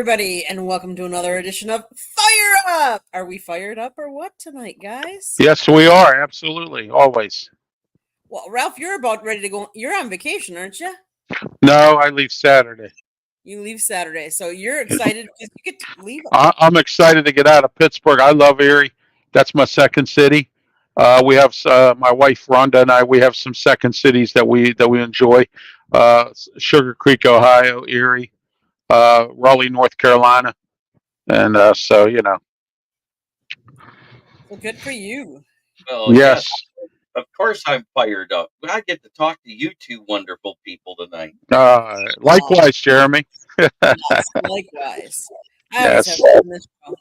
everybody, and welcome to another edition of Fire Up! Are we fired up or what tonight, guys? Yes, we are. Absolutely. Always. Well, Ralph, you're about ready to go. You're on vacation, aren't you? No, I leave Saturday. You leave Saturday, so you're excited because you get to leave. I'm excited to get out of Pittsburgh. I love Erie. That's my second city. We have my wife Rhonda and I. We have some second cities that we enjoy. Sugar Creek, Ohio, Erie, Raleigh, North Carolina, and So good for you. Well, yes, yes. of course I'm fired up. I get to talk to you two wonderful people tonight. Oh, Likewise, Jeremy. yes, likewise. I always have Yes. fun in this show.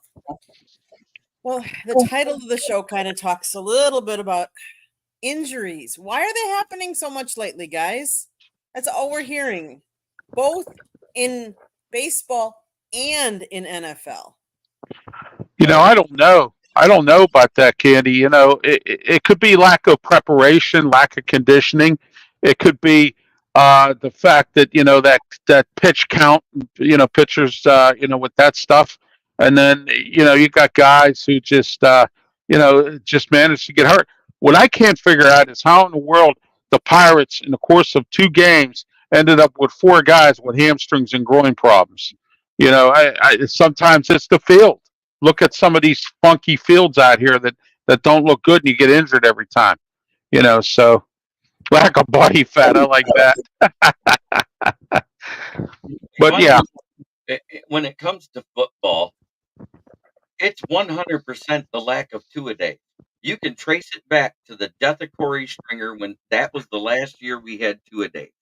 Well, the title of the show kind of talks a little bit about injuries. Why are they happening so much lately, guys? That's all we're hearing, both in baseball and in NFL. I don't know. I don't know about that, Candy. It could be lack of preparation, lack of conditioning. It could be the fact that that pitch count. Pitchers. With that stuff, and then you got guys who just manage to get hurt. What I can't figure out is how in the world the Pirates, in the course of two games, ended up with four guys with hamstrings and groin problems. Sometimes it's the field. Look at some of these funky fields out here that don't look good, and you get injured every time. So lack of body fat. I like that. But Funny, yeah, when it comes to football, it's 100% the lack of two-a-days. You can trace it back to the death of Corey Stringer when that was the last year we had two-a-days.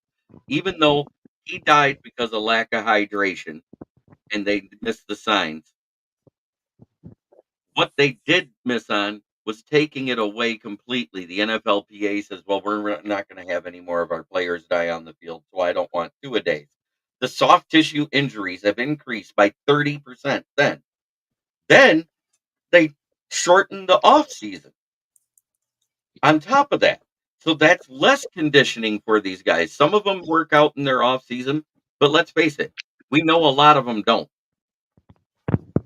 Even though he died because of lack of hydration and they missed the signs, what they did miss on was taking it away completely. The NFLPA says, well, we're not going to have any more of our players die on the field, so I don't want two-a-days. The soft tissue injuries have increased by 30% then. Then they shortened the off season on top of that. So that's less conditioning for these guys. Some of them work out in their off season, but let's face it, we know a lot of them don't.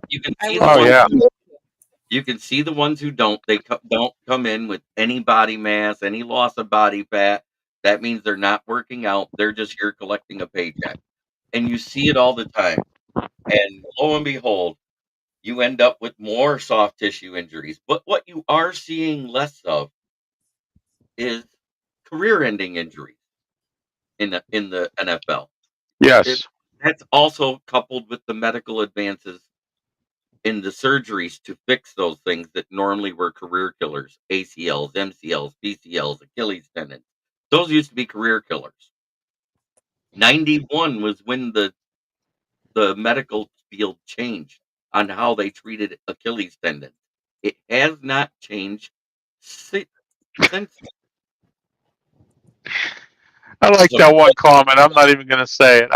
You can I see will the oh ones yeah, You can see the ones who don't. They don't come in with any body mass, any loss of body fat. That means they're not working out. They're just here collecting a paycheck. And you see it all the time. And lo and behold, you end up with more soft tissue injuries. But what you are seeing less of is career-ending injuries in the NFL. It, yes, that's also coupled with the medical advances in the surgeries to fix those things that normally were career killers: ACLs, MCLs, PCLs, Achilles tendons. Those used to be career killers. 91 was when the medical field changed on how they treated Achilles tendons. It has not changed since. I like So, that one comment. I'm not even going to say it.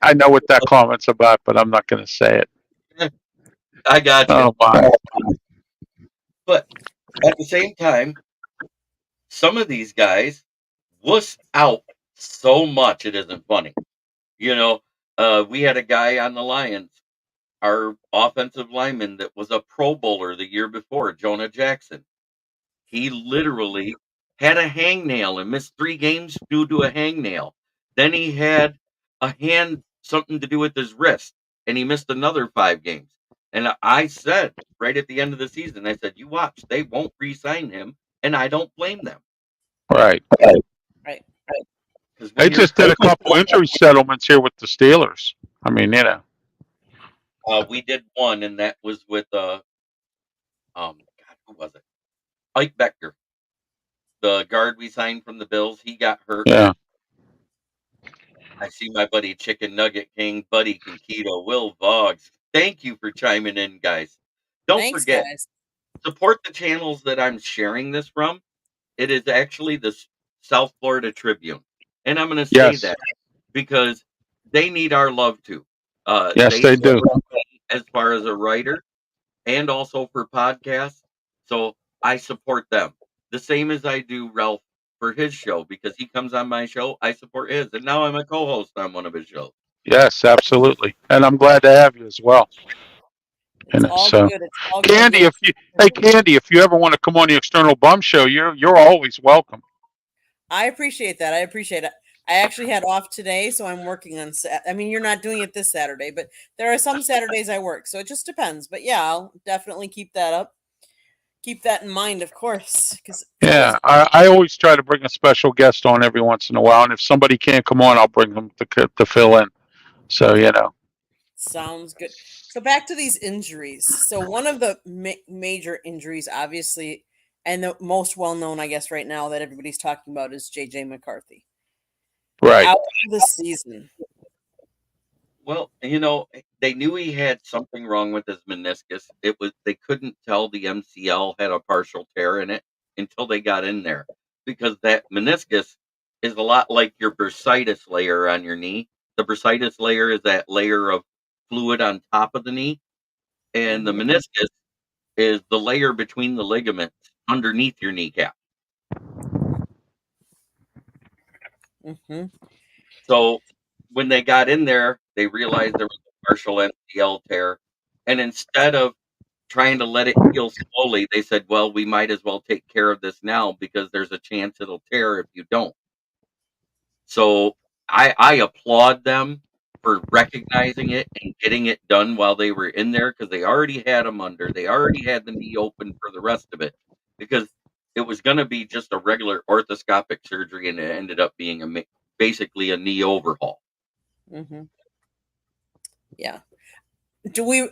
I know what that comment's about, but I'm not going to say it. I got you. Oh my. But at the same time, some of these guys wuss out so much it isn't funny. You know, we had a guy on the Lions, our offensive lineman that was a Pro Bowler the year before, Jonah Jackson. He literally had a hangnail and missed 3 games due to a hangnail. Then he had a hand something to do with his wrist, and he missed another 5 games. And I said right at the end of the season, I said, "You watch, they won't re-sign him," and I don't blame them Right. right. because They when you're just did a couple injury settlements here with the Steelers. I mean, we did one, and that was with God, who was it? Ike Becker, the guard we signed from the Bills. He got hurt. yeah. I see my buddy Chicken Nugget King, Buddy Conquito, Will Voggs. Thank you for chiming in, guys. Don't Thanks, forget, guys. support the channels that I'm sharing this from. It is actually the South Florida Tribune. And I'm going to say Yes. that because they need our love too. Yes, They they do. support me as far as a writer and also for podcasts. So I support them the same as I do Ralph for his show because he comes on my show. I support his, and now I'm a co-host on one of his shows. Yes, absolutely. And I'm glad to have you as well. It's And all so, good. It's all good. Candy, Yes. Candy, if you ever want to come on the External Bum Show, you're always welcome. I appreciate that. I appreciate it. I actually had off today, so I'm working on. I mean, you're not doing it this Saturday, but there are some Saturdays I work, so it just depends. But yeah, I'll definitely keep that up. Keep that in mind, of course, because it's always Yeah, I always try to bring a special guest on every once in a while, and if somebody can't come on, I'll bring them to fill in. So sounds good. So back to these injuries. So one of the major injuries, obviously, and the most well known, I guess, right now that everybody's talking about is JJ McCarthy right, out for the season. Well, they knew he had something wrong with his meniscus. They couldn't tell the MCL had a partial tear in it until they got in there, because that meniscus is a lot like your bursitis layer on your knee. The bursitis layer is that layer of fluid on top of the knee, and the Mhm. meniscus is the layer between the ligaments underneath your kneecap. Mhm. So when they got in there, they realized there was a partial MCL tear, and instead of trying to let it heal slowly, they said, "Well, we might as well take care of this now because there's a chance it'll tear if you don't." So I applaud them for recognizing it and getting it done while they were in there, because they already had him under. They already had the knee open for the rest of it, because it was going to be just a regular orthoscopic surgery, and it ended up being basically a knee overhaul. Mhm. Yeah. Do we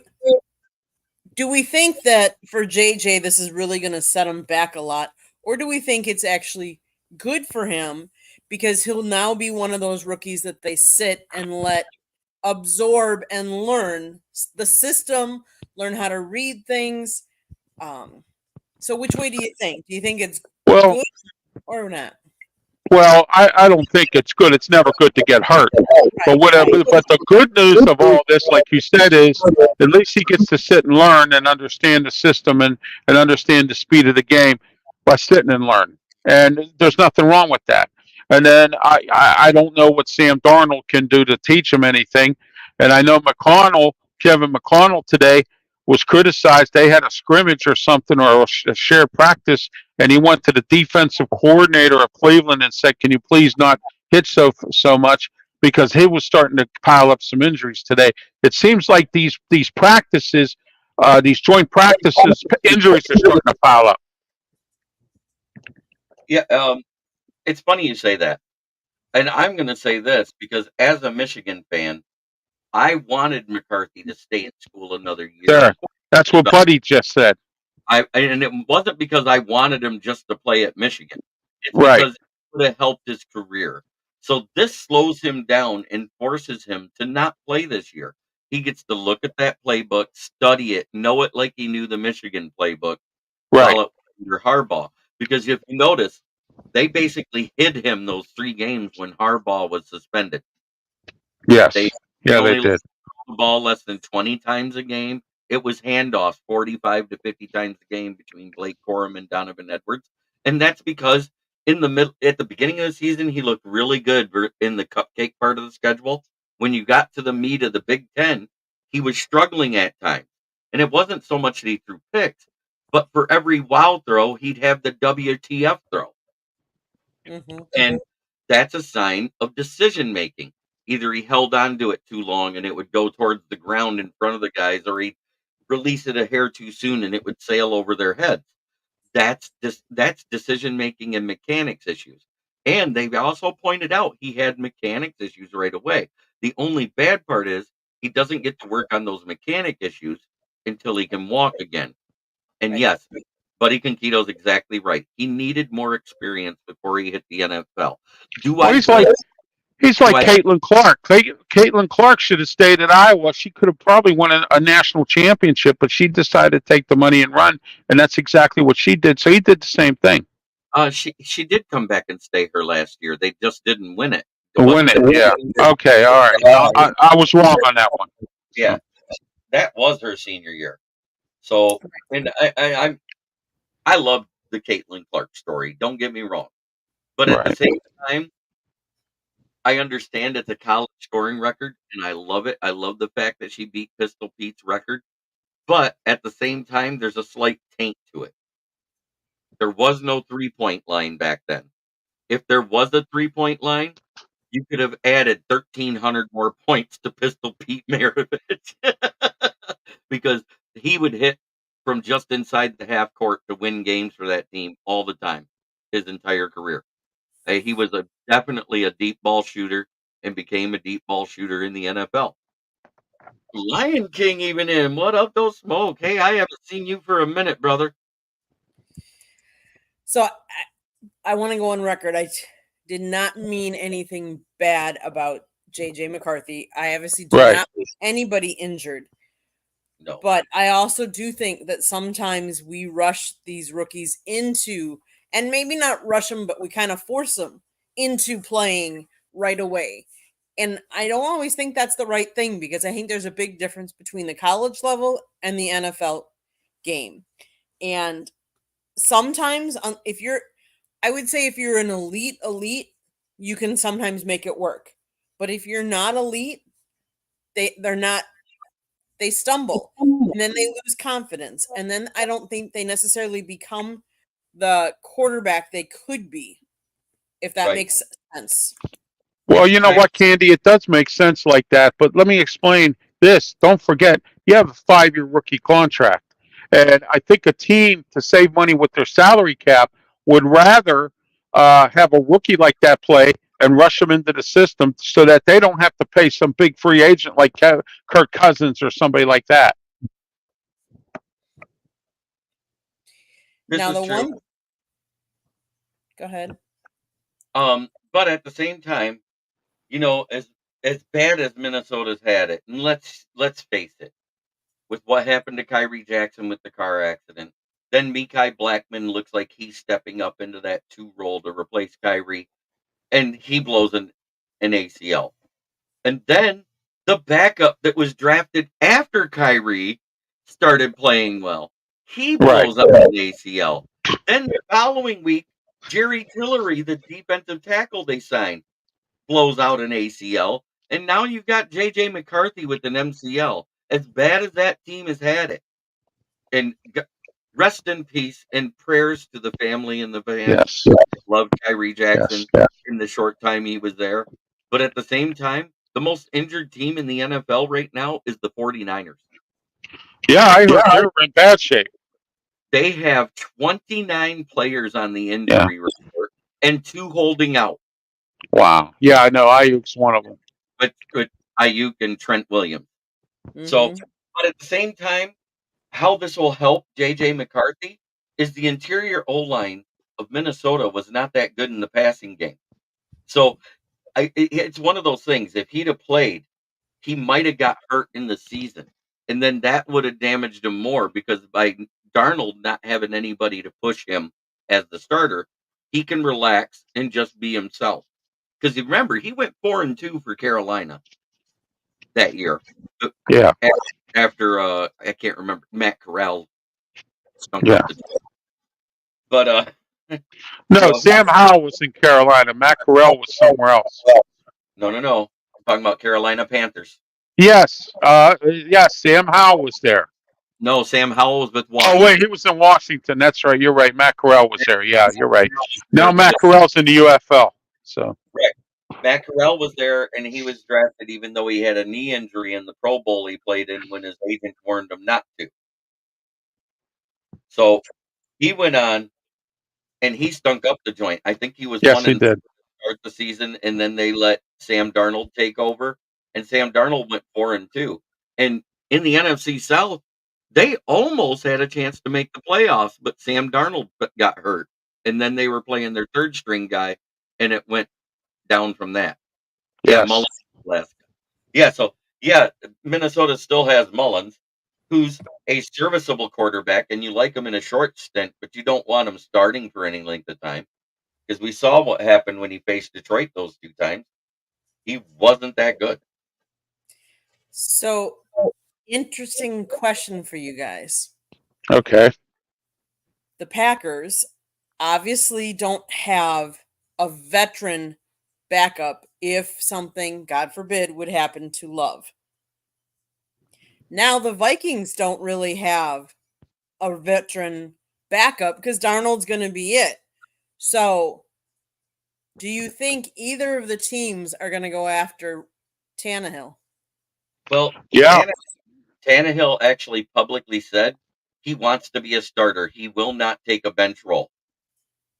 do we think that for JJ this is really going to set him back a lot, or do we think it's actually good for him because he'll now be one of those rookies that they sit and let absorb and learn the system, learn how to read things? So which way do you think? Do you think it's well, good or not? I don't think it's good. It's never good to get hurt. But Right, right. but the good news of all this, like you said, is at least he gets to sit and learn and understand the system and understand the speed of the game by sitting and learning. And there's nothing wrong with that. And then I don't know what Sam Darnold can do to teach him anything. And I know Kevin McConnell today was criticized. They had a scrimmage or something or a shared practice, and he went to the defensive coordinator of Cleveland and said, "Can you please not hit so much?" Because he was starting to pile up some injuries today. It seems like these practices, these joint practices, injuries are starting to pile up. Yeah, it's funny you say that. And I'm going to say this because as a Michigan fan, I wanted McCarthy to stay in school another year. There, that's what Buddy just said. And it wasn't because I wanted him just to play at Michigan. It's Right, because it would have helped his career. So this slows him down and forces him to not play this year. He gets to look at that playbook, study it, know it like he knew the Michigan playbook right. while it was under Harbaugh. Because if you notice, they basically hid him those 3 games when Harbaugh was suspended. They Yes, he yeah, they only let did. the ball less than 20 times a game. It was handoffs 45 to 50 times a game between Blake Corum and Donovan Edwards. And that's because at the beginning of the season, he looked really good in the cupcake part of the schedule. When you got to the meat of the Big Ten, he was struggling at times. And it wasn't so much that he threw picks, but for every wow throw, he'd have the WTF throw. Mm-hmm. And that's a sign of decision making. Either he held on to it too long and it would go towards the ground in front of the guys, or he'd release it a hair too soon and it would sail over their heads. That's decision making and mechanics issues. And they've also pointed out he had mechanics issues right away. The only bad part is he doesn't get to work on those mechanic issues until he can walk again. And Right. yes, Buddy Conquito's exactly right. He needed more experience before he hit the NFL. Do Well, I blame? he's Do like I? Caitlin Clark. Caitlin Clark should have stayed at Iowa. She could have probably won a national championship, but she decided to take the money and run, and that's exactly what she did. So he did the same thing. She did come back and stay her last year. They just didn't win it. It Win wasn't it, that. yeah. Okay, all right. I was wrong on that one. Yeah, So, that was her senior year. So, and I love the Caitlin Clark story. Don't get me wrong, but at the right. same time, I understand it's a college scoring record, and I love it. I love the fact that she beat Pistol Pete's record, but at the same time, there's a slight taint to it. There was no 3-point line back then. If there was a 3-point line, you could have added 1,300 more points to Pistol Pete Maravich because he would hit from just inside the half court to win games for that team all the time, his entire career. He was definitely a deep ball shooter and became a deep ball shooter in the NFL. Lion King even in. What up, though, Smoke? Hey, I haven't seen you for a minute, brother. So I want to go on record. I did not mean anything bad about JJ McCarthy. I obviously do Right. not want anybody injured. No. But I also do think that sometimes we rush these rookies into, and maybe not rush them, but we kind of force them into playing right away. And I don't always think that's the right thing because I think there's a big difference between the college level and the NFL game. And sometimes I would say if you're an elite, you can sometimes make it work. But if you're not elite, they stumble and then they lose confidence. And then I don't think they necessarily become the quarterback they could be, if that Right. makes sense. Well, you know Right. what, Candy? It does make sense like that. But let me explain this. Don't forget, you have a 5-year rookie contract. And I think a team, to save money with their salary cap, would rather have a rookie like that play and rush them into the system so that they don't have to pay some big free agent like Kirk Cousins or somebody like that. This Now is the true. one, go ahead. But at the same time, you know, as bad as Minnesota's had it, and let's face it, with what happened to Kyrie Jackson with the car accident, then Mekhi Blackman looks like he's stepping up into that 2 role to replace Kyrie, and he blows an ACL. And then the backup that was drafted after Kyrie started playing well. He Right. blows up an ACL. Then the following week, Jerry Tillery, the defensive tackle they signed, blows out an ACL. And now you've got JJ McCarthy with an MCL. As bad as that team has had it. And rest in peace and prayers to the family and the fans. Yes. Loved Kyrie Jackson Yes. in the short time he was there. But at the same time, the most injured team in the NFL right now is the 49ers. Yeah, I heard they're in bad shape. They have 29 players on the injury report and 2 holding out. Wow. Yeah, I know. Ayuk's one of them. With Ayuk and Trent Williams. Mm-hmm. So, but at the same time, how this will help JJ McCarthy is the interior O-line of Minnesota was not that good in the passing game. So it's one of those things. If he'd have played, he might have got hurt in the season. And then that would have damaged him more because by Darnold not having anybody to push him as the starter, he can relax and just be himself. Because remember, he went 4-2 for Carolina that year. Yeah. After I can't remember, Matt Corral stunk Yeah. up the joint. But No, Sam Howell was in Carolina. Matt Corral was somewhere else. No. I'm talking about Carolina Panthers. Yes. Yes, Sam Howell was there. No, Sam Howell was with Washington. Oh, wait, he was in Washington. That's right. You're right. Matt Corral was there. Yeah, you're right. Now Matt Corral's in the UFL. So. Right. Matt Corral was there, and he was drafted even though he had a knee injury in the Pro Bowl he played in when his agent warned him not to. So he went on, and he stunk up the joint. I think he was Yes, he did. To start the season, and then they let Sam Darnold take over, and Sam Darnold went 4-2. And in the NFC South, they almost had a chance to make the playoffs, but Sam Darnold got hurt, and then they were playing their 3rd string guy, and it went down from that. Yes. Mullins. So Minnesota still has Mullins, who's a serviceable quarterback, and you like him in a short stint, but you don't want him starting for any length of time. Because we saw what happened when he faced Detroit those 2 times. He wasn't that good. So, interesting question for you guys. Okay. The Packers obviously don't have a veteran backup if something, God forbid, would happen to Love. Now the Vikings don't really have a veteran backup because Darnold's going to be it. So, do you think either of the teams are going to go after Tannehill? Well, Yeah. Tannehill actually publicly said he wants to be a starter. He will not take a bench role.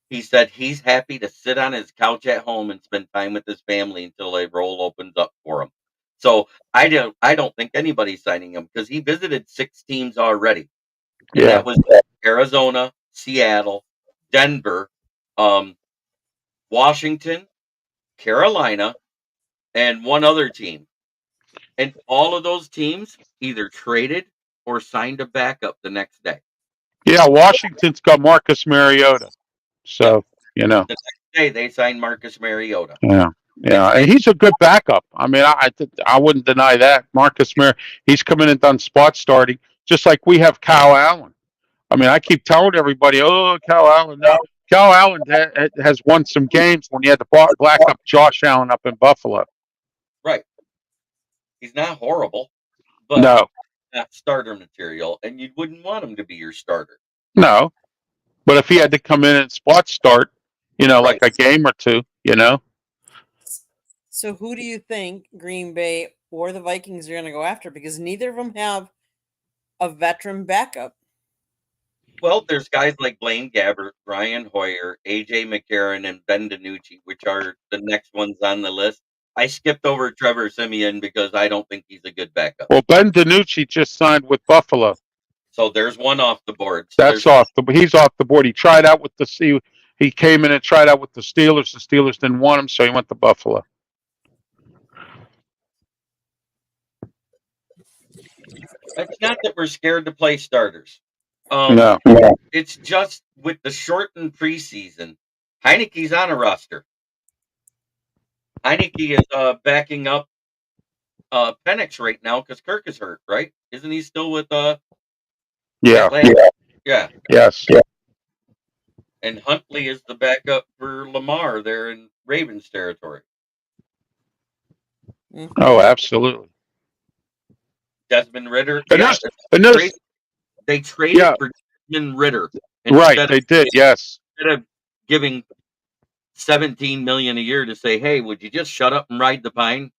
He said he's happy to sit on his couch at home and spend time with his family until a role opens up for him. So I don't think anybody's signing him because he visited 6 teams already. And Yeah. that was Arizona, Seattle, Denver, Washington, Carolina, and one other team. And all of those teams either traded or signed a backup the next day. Yeah. Washington's got Marcus Mariota. So, you know. The next day they signed Marcus Mariota. Yeah. Yeah. And he's a good backup. I mean, I wouldn't deny that. Marcus Mariota, he's come in and done spot starting, just like we have Kyle Allen. I mean, I keep telling everybody, oh, Kyle Allen. No. Kyle Allen has won some games when he had to black up Josh Allen up in Buffalo. Right. He's not horrible, but No. not starter material, and you wouldn't want him to be your starter. No. But if he had to come in and spot start, you know, like a game or two, you know. So who do you think Green Bay or the Vikings are going to go after? Because neither of them have a veteran backup. Well, there's guys like Blaine Gabbert, Brian Hoyer, AJ McCarron, and Ben DiNucci, which are the next ones on the list. I skipped over Trevor Siemian because I don't think he's a good backup. Well, Ben DiNucci just signed with Buffalo. So there's one off the board. So That's he's off the board. He tried out with he came in and tried out with the Steelers. The Steelers didn't want him, so he went to Buffalo. It's not that we're scared to play starters. No. It's just with the shortened preseason, Heineke's on a roster. Heineke is backing up Penix right now because Kirk is hurt, right? Isn't he still with Yeah. Atlanta? Yeah. Yes. And Huntley is the backup for Lamar there in Ravens territory. Mhm. Oh, absolutely. Desmond Ritter. They traded for Desmond Ritter. Right, they did, yes. Instead of giving $17 million a year to say, hey, would you just shut up and ride the pine?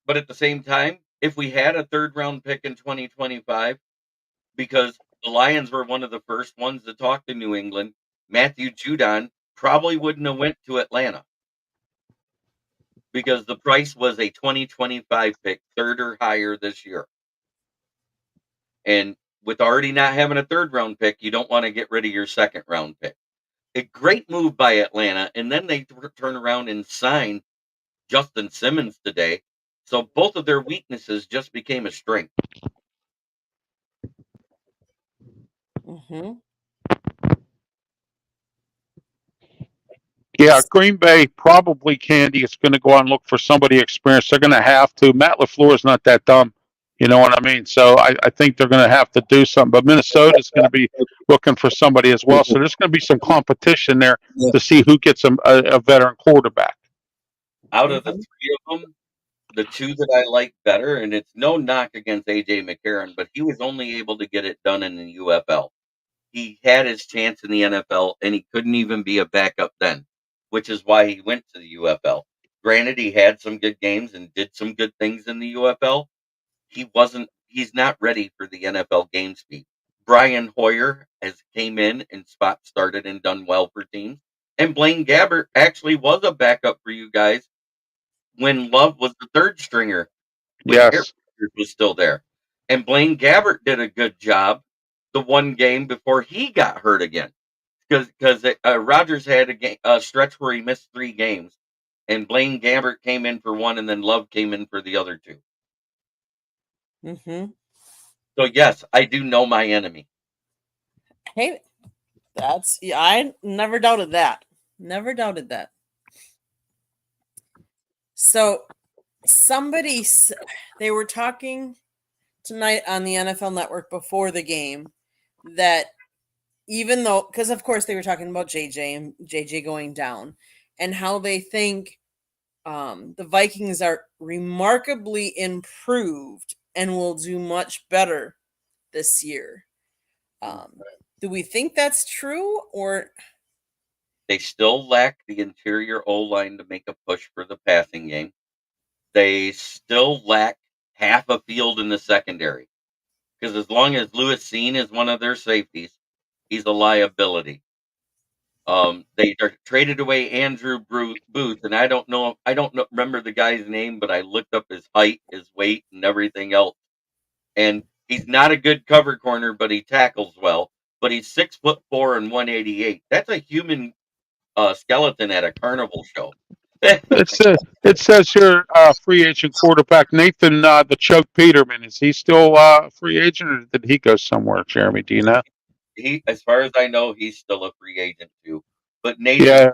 But at the same time, if we had a 3rd round pick in 2025, because the Lions were one of the first ones to talk to New England, Matthew Judon probably wouldn't have went to Atlanta because the price was a 2025 pick, 3rd or higher this year. And with already not having a 3rd round pick, you don't want to get rid of your 2nd round pick. A great move by Atlanta, and then they turn around and sign Justin Simmons today. So both of their weaknesses just became a strength. Mm-hmm. Yeah, Green Bay probably, Candy, is going to go out and look for somebody experienced. They're going to have to. Matt LaFleur is not that dumb. You know what I mean? So I think they're going to have to do something. But Minnesota is going to be looking for somebody as well. So there's going to be some competition there to see who gets a veteran quarterback. Out of the 3 of them, the 2 that I like better, and it's no knock against A.J. McCarron, but he was only able to get it done in the UFL. He had his chance in the NFL, and he couldn't even be a backup then, which is why he went to the UFL. Granted, he had some good games and did some good things in the UFL. He's not ready for the NFL game speed. Brian Hoyer has came in and spot started and done well for teams. And Blaine Gabbert actually was a backup for you guys when Love was the 3rd stringer. When Aaron Rodgers was still there. And Blaine Gabbert did a good job the one game before he got hurt again. Because Rodgers had a stretch where he missed 3 games. And Blaine Gabbert came in for 1, and then Love came in for the other 2. Mm-hmm. So, yes, I do know my enemy. Hey, I never doubted that. Never doubted that. So, they were talking tonight on the NFL Network before the game that even though, because of course they were talking about JJ and JJ going down, and how they think the Vikings are remarkably improved and will do much better this year. Do we think that's true, or They still lack the interior O-line to make a push for the passing game. They still lack half a field in the secondary. Because as long as Lewis Seen is one of their safeties, he's a liability. They traded away Andrew Booth, and I don't remember the guy's name, but I looked up his height, his weight, and everything else. And he's not a good cover corner, but he tackles well. But he's 6'4" and 188. That's a human skeleton at a carnival show. It says here, free agent quarterback Nathan the Choke Peterman. Is he still a free agent, or did he go somewhere? Jeremy, do you know? He, as far as I know, he's still a free agent too. But Nathan, Yeah,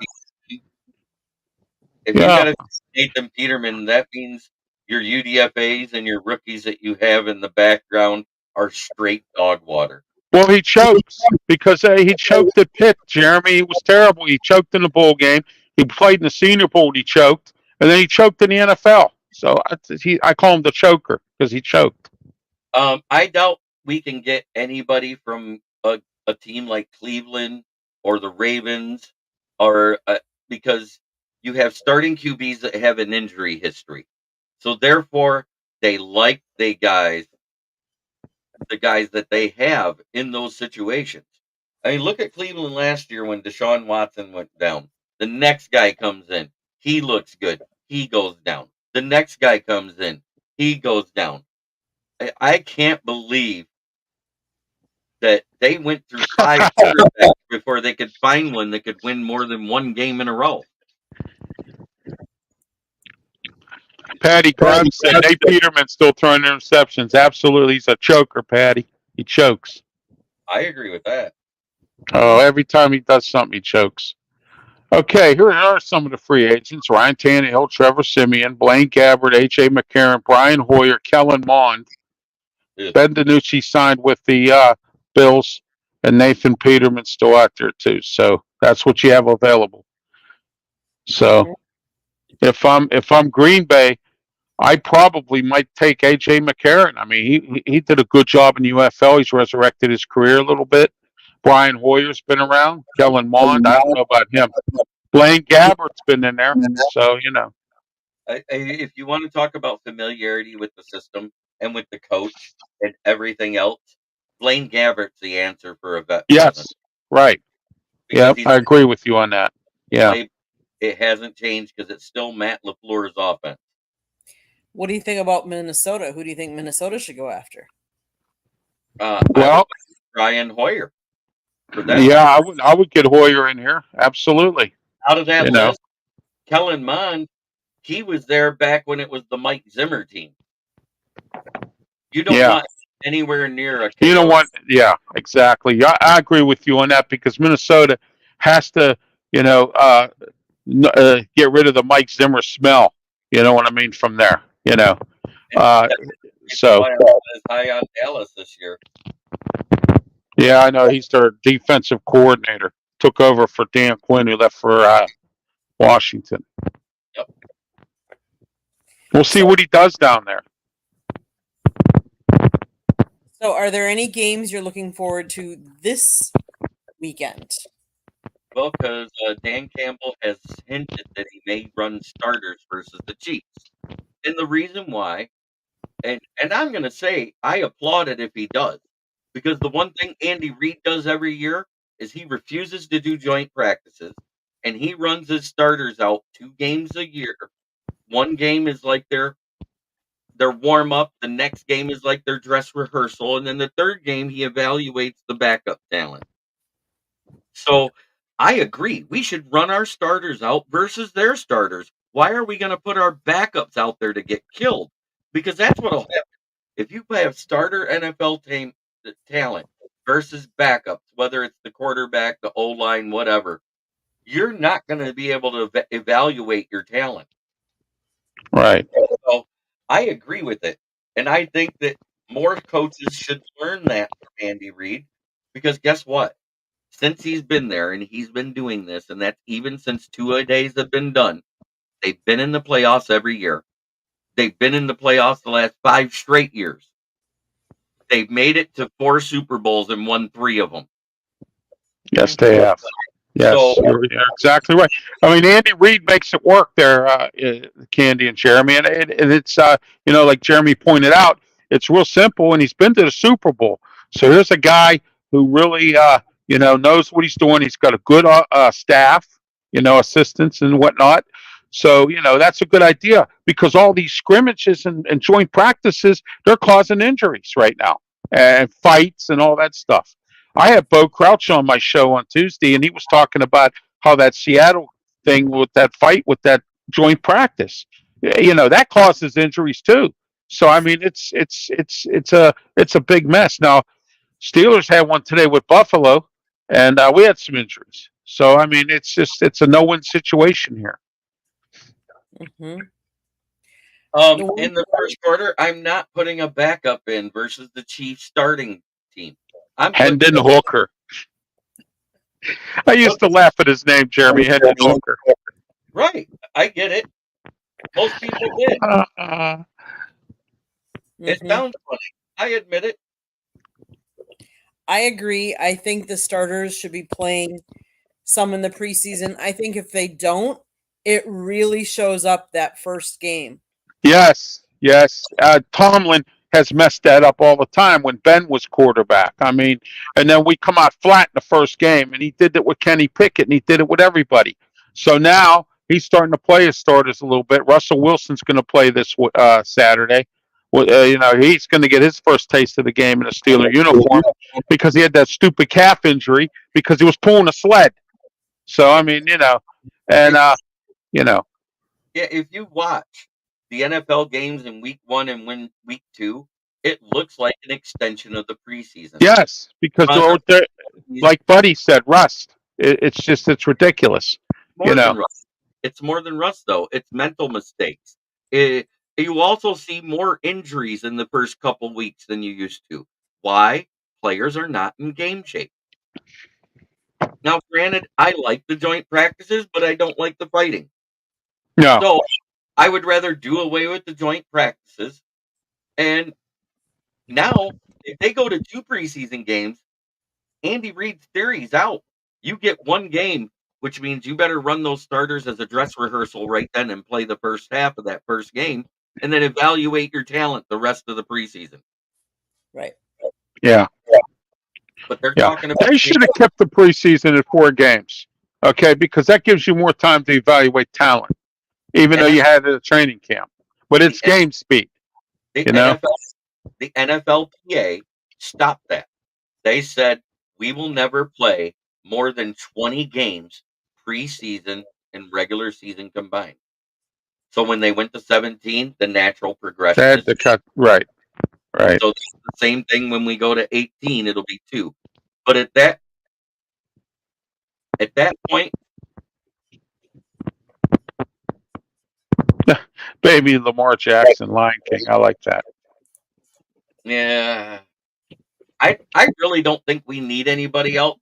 if you yeah. got Nathan Peterman, that means your UDFA's and your rookies that you have in the background are straight dog water. Well, he chokes because he choked at Pitt, Jeremy. It was terrible. He choked in the bowl game. He played in the Senior Bowl. He choked, and then he choked in the NFL. So I call him the choker because he choked. I doubt we can get anybody from a team like Cleveland or the Ravens, or because you have starting QBs that have an injury history. So therefore, they like the guys that they have in those situations. I mean, look at Cleveland last year when Deshaun Watson went down. The next guy comes in. He looks good. He goes down. The next guy comes in. He goes down. I can't believe that they went through 5 quarterbacks before they could find one that could win more than one game in a row. Patty Grubb said Nate Peterman's still throwing interceptions. Absolutely, he's a choker, Patty. He chokes. I agree with that. Oh, every time he does something, he chokes. Okay, here are some of the free agents: Ryan Tannehill, Trevor Siemian, Blaine Gabbert, A.J. McCarron, Brian Hoyer, Kellen Mond. Ugh. Ben DiNucci signed with the Bills, and Nathan Peterman's still out there too. So that's what you have available. So if I'm Green Bay, I probably might take AJ McCarron. I mean, he did a good job in UFL. He's resurrected his career a little bit. Brian Hoyer's been around. Kellen Mond, I don't know about him. Blaine Gabbert's been in there, so you know. If you want to talk about familiarity with the system and with the coach and everything else, Blaine Gabbert's the answer for a vet. Yes, present. right. Because Yeah, I agree with you on that. Yeah. It hasn't changed because it's still Matt LaFleur's offense. what do you think about Minnesota? Who do you think Minnesota should go after? Well, Brian Hoyer. For that, yeah, I would get Hoyer in here. Absolutely. out of that You list, know. Kellen Mond, he was there back when it was the Mike Zimmer team. You don't Yeah. want anywhere near a You know KO. what? Yeah, exactly. Yeah, I agree with you on that because Minnesota has to, you know, get rid of the Mike Zimmer smell. You know what I mean? From there, you know. So Why I'm not as high on Dallas this year. yeah, I know he's their defensive coordinator. Took over for Dan Quinn, who left for Washington. Yep. We'll see what he does down there. So, are there any games you're looking forward to this weekend? Well, because Dan Campbell has hinted that he may run starters versus the Chiefs. And the reason why, and I'm going to say, I applaud it if he does. Because the one thing Andy Reid does every year is he refuses to do joint practices. And he runs his starters out 2 games a year. One game is like their warm up. The next game is like their dress rehearsal. And then the third game, he evaluates the backup talent. So I agree. We should run our starters out versus their starters. Why are we going to put our backups out there to get killed? Because that's what will happen. If you have starter NFL talent versus backups, whether it's the quarterback, the O-line, whatever, you're not going to be able to evaluate your talent. Right. So I agree with it. And I think that more coaches should learn that from Andy Reid. Because guess what? since he's been there and he's been doing this, and that's even since 2-a-days have been done, they've been in the playoffs every year. They've been in the playoffs the last 5 straight years. They've made it to 4 Super Bowls and won 3 of them. Yes, they have. Yes, So- you're exactly right. I mean, Andy Reid makes it work there, Candy and Jeremy, and it's like Jeremy pointed out, it's real simple, and he's been to the Super Bowl. So here's a guy who really knows what he's doing. He's got a good staff, assistants and whatnot. So that's a good idea, because all these scrimmages and joint practices, they're causing injuries right now, and fights and all that stuff. I had Bo Crouch on my show on Tuesday, and he was talking about how that Seattle thing with that fight with that joint practice, that causes injuries too. So I mean, it's a big mess. Now, Steelers had one today with Buffalo, and we had some injuries. So I mean, it's a no-win situation here. Mhm. In the first quarter, I'm not putting a backup in versus the Chiefs starting team. I'm putting Hendon Hooker. I used to laugh at his name, Jeremy Hendon Hooker. Right. I get it. Most people did. It Mhm. sounds funny. I admit it. I agree. I think the starters should be playing some in the preseason. I think if they don't, it really shows up that first game. Yes. Tomlin has messed that up all the time when Ben was quarterback. I mean, and then we come out flat in the first game, and he did it with Kenny Pickett, and he did it with everybody. So now he's starting to play his starters a little bit. Russell Wilson's going to play this Saturday. He's going to get his first taste of the game in a Steeler uniform because he had that stupid calf injury because he was pulling a sled. So I mean, Yeah, if you watch the NFL games in week 1 and week 2, it looks like an extension of the preseason. Yes, because they're like Buddy said, rust. It's ridiculous. More than rust. It's more than rust, though. It's mental mistakes. You also see more injuries in the first couple weeks than you used to. Why? Players are not in game shape. Now, granted, I like the joint practices, but I don't like the fighting. No. So I would rather do away with the joint practices. And now, if they go to 2 preseason games, Andy Reid's theory is out. You get 1 game, which means you better run those starters as a dress rehearsal right then and play the first half of that first game, and then evaluate your talent the rest of the preseason. Right. Yeah. But they're talking about they should have kept the preseason at 4 games, okay? Because that gives you more time to evaluate talent, even though you had it at a training camp. But it's game speed. The NFLPA stopped that. They said we will never play more than 20 games preseason and regular season combined. So when they went to 17, the natural progression They had to cut. Right. So it's the same thing when we go to 18, it'll be 2. But at that point, Baby Lamar Jackson, Lion King. I like that. yeah, I really don't think we need anybody else.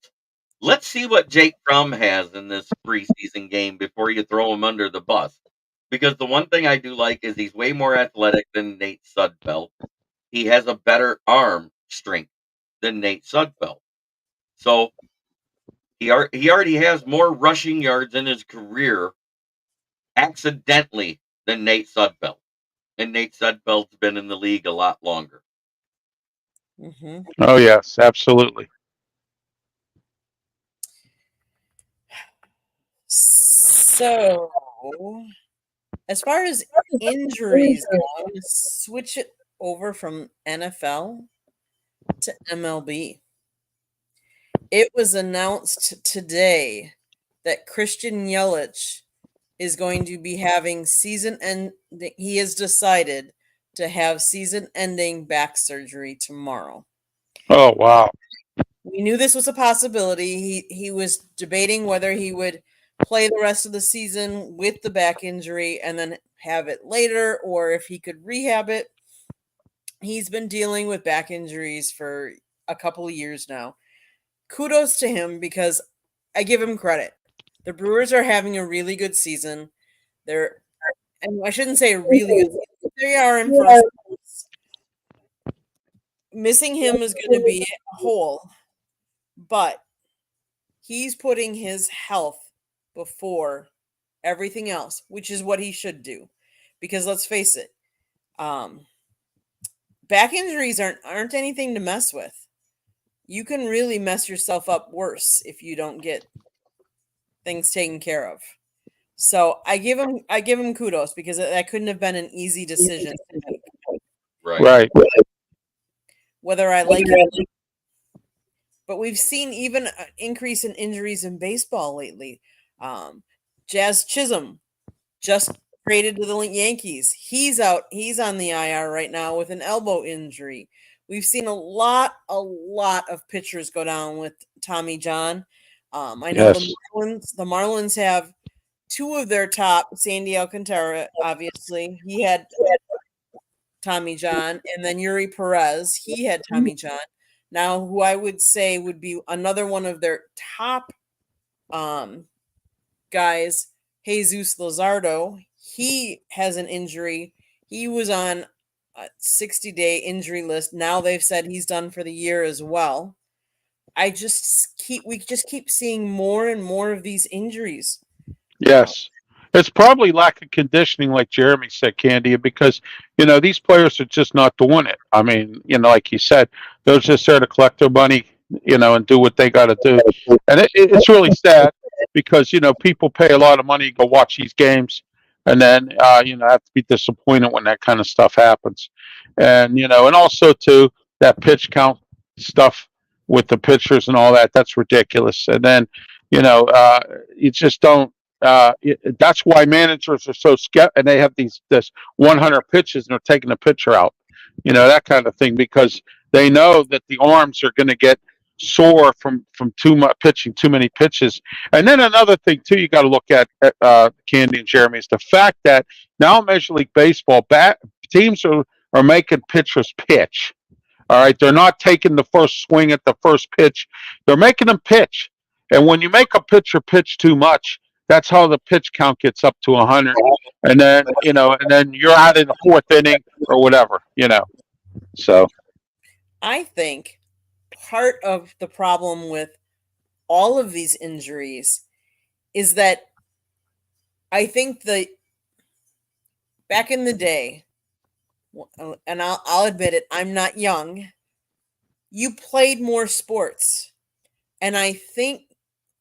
Let's see what Jake Fromm has in this preseason game before you throw him under the bus. Because the one thing I do like is he's way more athletic than Nate Sudfeld. He has a better arm strength than Nate Sudfeld. So he already has more rushing yards in his career accidentally than Nate Sudfeld. And Nate Sudfeld's been in the league a lot longer. Mm-hmm. Oh, yes, absolutely. So, as far as injuries go, I'm going to switch it over from NFL to MLB. It was announced today that Christian Yelich is going to be having he has decided to have season-ending back surgery tomorrow. Oh, wow. We knew this was a possibility. He was debating whether he would play the rest of the season with the back injury and then have it later, or if he could rehab it. He's been dealing with back injuries for a couple of years now. kudos to him because I give him credit. The Brewers are having a really good season. They're, and I shouldn't say a really good season. They are in first place. Missing him is going to be a hole, but he's putting his health before everything else, which is what he should do. Because let's face it, back injuries aren't anything to mess with. You can really mess yourself up worse if you don't get things taken care of. So I give him kudos because that couldn't have been an easy decision to make. Right. Whether I like it, but we've seen even an increase in injuries in baseball lately. Jazz Chisholm just traded to the Yankees. He's out. He's on the IR right now with an elbow injury. We've seen a lot of pitchers go down with Tommy John. I know Yes. the Marlins have two of their top, Sandy Alcantara, obviously. He had Tommy John, and then Yuri Perez, he had Tommy John. Now, who I would say would be another one of their top guys, Jesus Luzardo, he has an injury. He was on a 60-day injury list. Now they've said he's done for the year as well. We just keep seeing more and more of these injuries. Yes. It's probably lack of conditioning, like Jeremy said, Candy, because, these players are just not doing it. I mean, like you said, they're just there to collect their money, and do what they got to do. And it's really sad because, people pay a lot of money to go watch these games and then, have to be disappointed when that kind of stuff happens. And, and also, too, that pitch count stuff with the pitchers and all that, that's ridiculous. And then, you just don't. That's why managers are so skeptical, and they have this 100 pitches and they're taking the pitcher out, that kind of thing, because they know that the arms are going to get sore from too much pitching, too many pitches. And then another thing too, you got to look at Candy and Jeremy, is the fact that now Major League Baseball teams are making pitchers pitch. All right, they're not taking the first swing at the first pitch; they're making them pitch. And when you make a pitcher pitch too much, that's how the pitch count gets up to 100, and then you're out in the fourth inning or whatever, So I think part of the problem with all of these injuries is that I think back in the day, and I'll admit it, I'm not young. You played more sports, and I think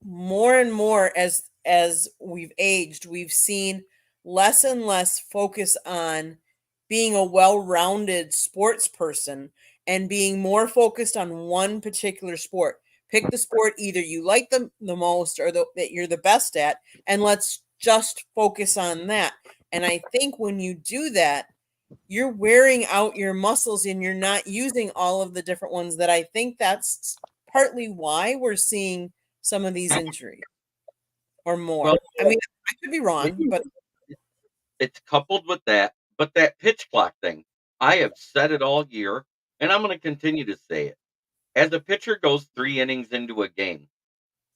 more and more as we've aged, we've seen less and less focus on being a well-rounded sports person and being more focused on one particular sport. Pick the sport either you like the most or that you're the best at, and let's just focus on that. And I think when you do that, you're wearing out your muscles and you're not using all of the different ones. That I think that's partly why we're seeing some of these injuries or more. Well, I mean, I could be wrong, but it's coupled with that. But that pitch clock thing, I have said it all year, and I'm going to continue to say it. As a pitcher goes 3 innings into a game,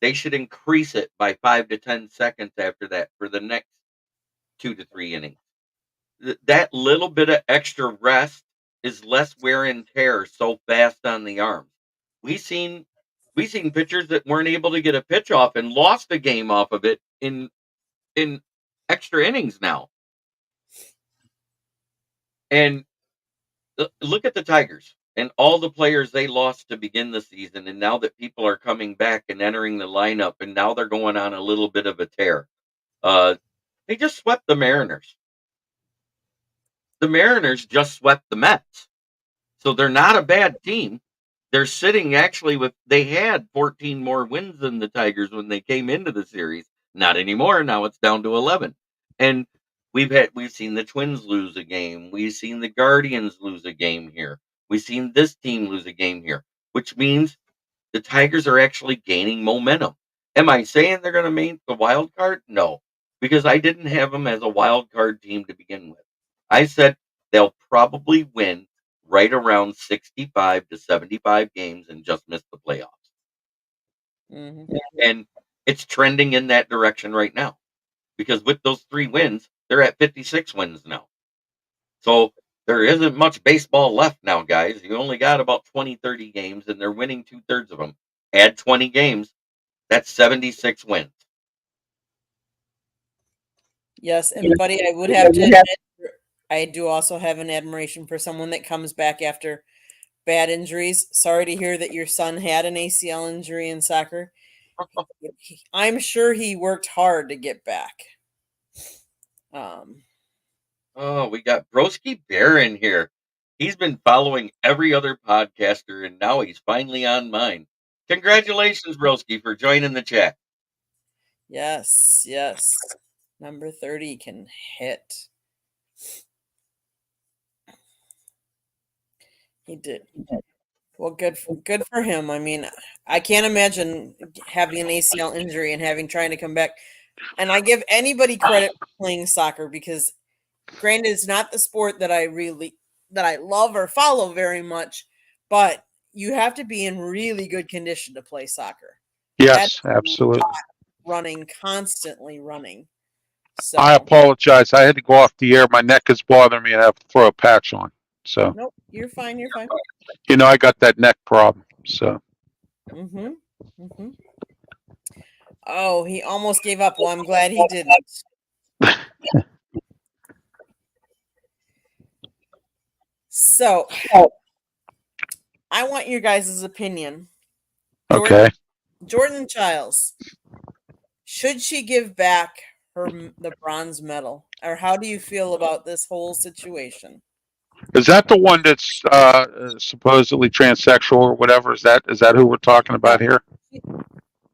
they should increase it by 5 to 10 seconds after that for the next 2 to 3 innings. That little bit of extra rest is less wear and tear so fast on the arms. We've seen pitchers that weren't able to get a pitch off and lost a game off of it in extra innings now. And look at the Tigers and all the players they lost to begin the season, and now that people are coming back and entering the lineup, and now they're going on a little bit of a tear. They just swept the Mariners. The Mariners just swept the Mets. So they're not a bad team. They're sitting actually they had 14 more wins than the Tigers when they came into the series. Not anymore. Now it's down to 11. And we've seen the Twins lose a game. We've seen the Guardians lose a game here. We've seen this team lose a game here, which means the Tigers are actually gaining momentum. Am I saying they're going to make the wild card? No, because I didn't have them as a wild card team to begin with. I said they'll probably win right around 65 to 75 games and just miss the playoffs. And it's trending in that direction right now. Because with those 3 wins, they're at 56 wins now. So there isn't much baseball left now, guys. You only got about 20, 30 games, and they're winning 2/3 of them. Add 20 games, that's 76 wins. Yes, and buddy, I would have to admit, I do also have an admiration for someone that comes back after bad injuries. Sorry to hear that your son had an ACL injury in soccer. I'm sure he worked hard to get back. Oh, we got Broski Bear in here. He's been following every other podcaster, and now he's finally on mine. Congratulations, Broski, for joining the chat. Yes, yes. Number 30 can hit. He did. Well, good for him. I mean, I can't imagine having an ACL injury and trying to come back. And I give anybody credit for playing soccer because, granted, it's not the sport that I love or follow very much, but you have to be in really good condition to play soccer. Yes, absolutely. Constantly running. So I apologize. I had to go off the air. My neck is bothering me, and I have to throw a patch on. So nope, you're fine. You're fine. You know, I got that neck problem. So. Oh, he almost gave up. Well, I'm glad he didn't. So, I want your guys' opinion. Okay. Jordan Childs, should she give back the bronze medal, or how do you feel about this whole situation? Is that the one that's supposedly transsexual or whatever? Is that who we're talking about here?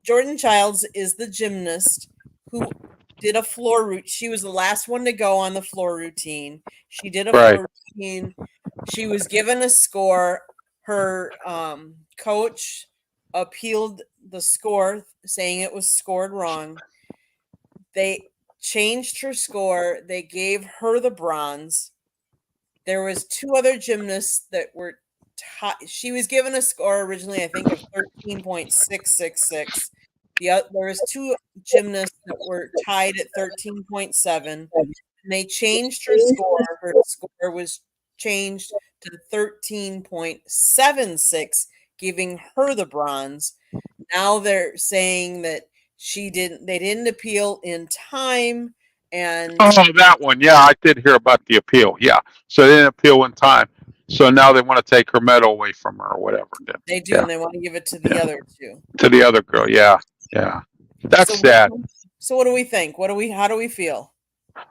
Jordan Childs is the gymnast who did a floor routine. She was the last one to go on the floor routine. She did a floor routine. She was given a score. Her coach appealed the score, saying it was scored wrong. They changed her score. They gave her the bronze. There was 2 other gymnasts that were she was given a score originally, I think, of 13.666. There was 2 gymnasts that were tied at 13.7. And they changed her score. Her score was changed to 13.76, giving her the bronze. Now they're saying that they didn't appeal in time. And that one. Yeah, I did hear about the appeal. Yeah. So they didn't appeal in time. So now they want to take her medal away from her or whatever. They do, and they want to give it to the other 2. To the other girl, yeah. That's sad. So what do we think? How do we feel?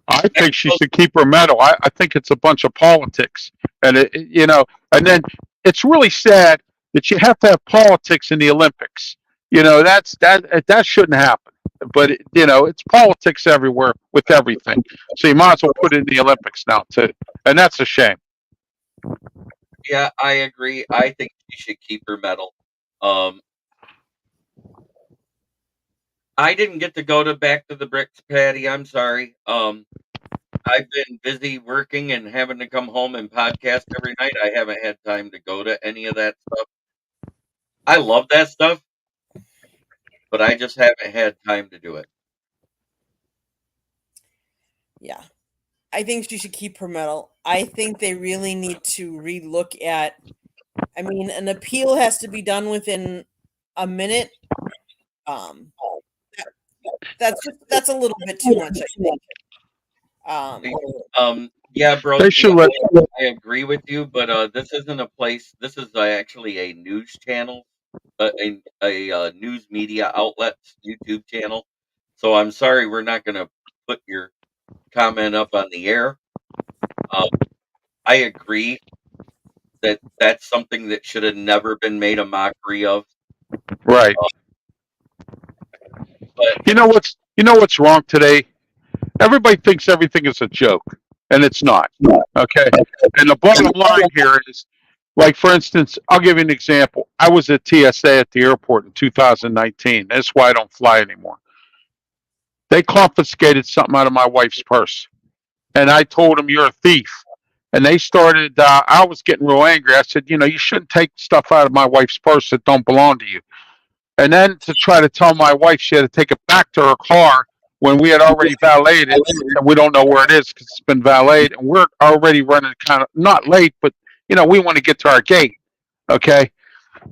I think she should keep her medal. I think it's a bunch of politics. And and then it's really sad that you have to have politics in the Olympics. That shouldn't happen. But it's politics everywhere with everything. So you might as well put it in the Olympics now too. And that's a shame. Yeah, I agree. I think she should keep her medal. I didn't get to go back to the bricks, Patty. I'm sorry. I've been busy working and having to come home and podcast every night. I haven't had time to go to any of that stuff. I love that stuff, but I just haven't had time to do it. Yeah. I think she should keep her medal. I think they really need to relook at, an appeal has to be done within a minute. That's a little bit too much, I think. Yeah, bro. I agree with you, but this isn't a place. This is actually a news channel, a news media outlet YouTube channel. So I'm sorry, we're not going to put your comment up on the air. I agree that that's something that should have never been made a mockery of. Right. But you know what's wrong today? Everybody thinks everything is a joke, and it's not. Okay. And the bottom line here is, like, for instance, I'll give you an example. I was at TSA at the airport in 2019. That's why I don't fly anymore. They confiscated something out of my wife's purse, and I told them, "You're a thief." And they started. I was getting real angry. I said, "You shouldn't take stuff out of my wife's purse that don't belong to you." and then to try to tell my wife she had to take it back to her car when we had already valeted it, and we don't know where it is because it's been valeted, and we're already running kind of not late, but we want to get to our gate. Okay,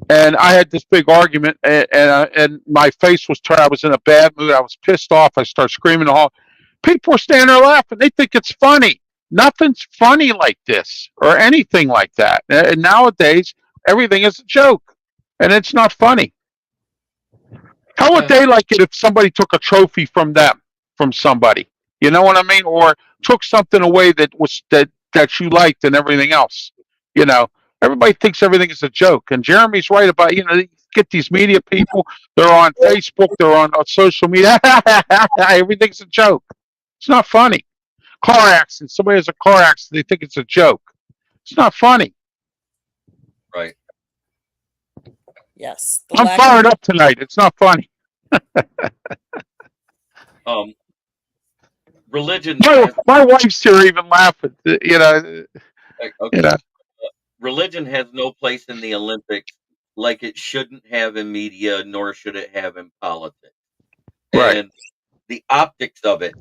and I had this big argument, and my face was turned. I was in a bad mood. I was pissed off. I started screaming the hall. People are standing there laughing. They think it's funny. Nothing's funny like this or anything like that. And nowadays, everything is a joke, and it's not funny. How would they like it if somebody took a trophy from them, from somebody? You know what I mean? Or took something away that you liked and everything else. You know, everybody thinks everything is a joke, and Jeremy's right about you get these media people. They're on Facebook. They're on social media. Everything's a joke. It's not funny. Car accident. Somebody has a car accident. They think it's a joke. It's not funny. Right. Yes. I'm fired up tonight. It's not funny. Religion. My wife's here even laughing. Okay. You know. Religion has no place in the Olympics, like it shouldn't have in media, nor should it have in politics. Right. And the optics of it,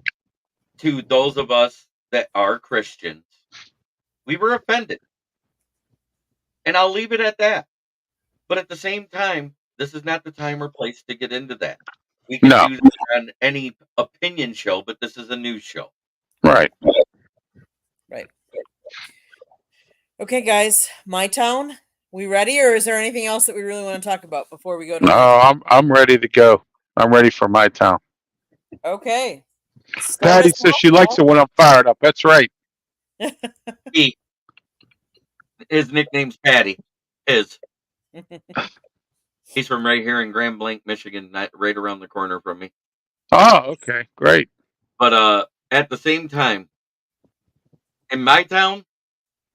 to those of us that are Christians, we were offended. And I'll leave it at that. But at the same time, this is not the time or place to get into that. We can do that on any opinion show, but this is a news show. Right. Right. Okay, guys, my town. We ready, or is there anything else that we really want to talk about before we go to? No, I'm ready to go. I'm ready for my town. Okay. Patty says she likes it when I'm fired up. That's right. His nickname's Patty. He's from right here in Grand Blanc, Michigan, right around the corner from me. Oh, okay, great. But at the same time, in my town,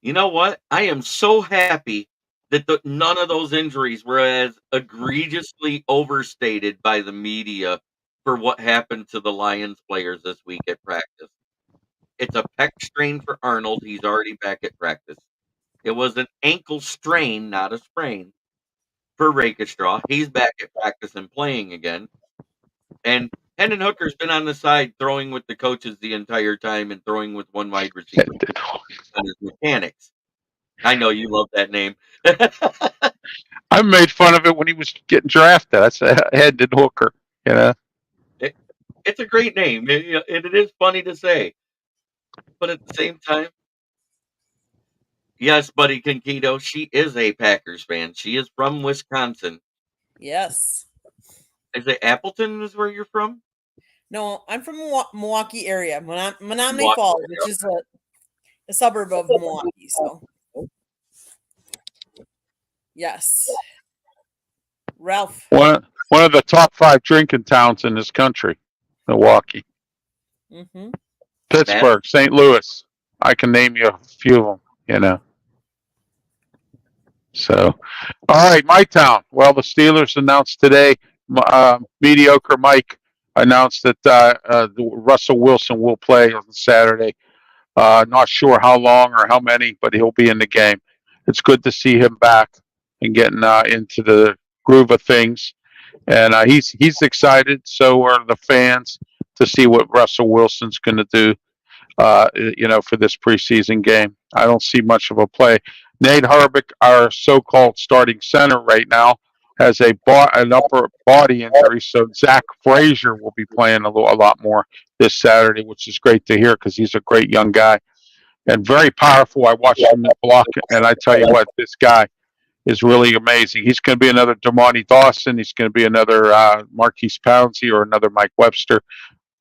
you know what? I am so happy that none of those injuries were as egregiously overstated by the media for what happened to the Lions players this week at practice. It's a pec strain for Arnold. He's already back at practice. It was an ankle strain, not a sprain, for Rakestraw. He's back at practice and playing again. And Hendon Hooker's been on the side throwing with the coaches the entire time and throwing with one wide receiver on his mechanics. I know you love that name. I made fun of it when he was getting drafted. I said Hendon Hooker. It's a great name. It is funny to say. But at the same time, yes, Buddy Conquito, she is a Packers fan. She is from Wisconsin. Yes. Is it Appleton is where you're from? No, I'm from Milwaukee area, Menominee Falls, which is a suburb of Milwaukee. So, yes, Ralph. One of the top 5 drinking towns in this country, Milwaukee. Mm-hmm. Pittsburgh, St. Louis. I can name you a few of them. So, all right, my town. Well, the Steelers announced today. Mediocre Mike announced that Russell Wilson will play on Saturday. Not sure how long or how many, but he'll be in the game. It's good to see him back and getting into the groove of things. And he's excited. So are the fans to see what Russell Wilson's going to do. For this preseason game. I don't see much of a play. Nate Harvick, our so-called starting center right now, has an upper body injury, so Zach Frazier will be playing a lot more this Saturday, which is great to hear because he's a great young guy and very powerful. I watched him block, and I tell you what, this guy is really amazing. He's going to be another Dermontti Dawson. He's going to be another Marquise Pouncey or another Mike Webster.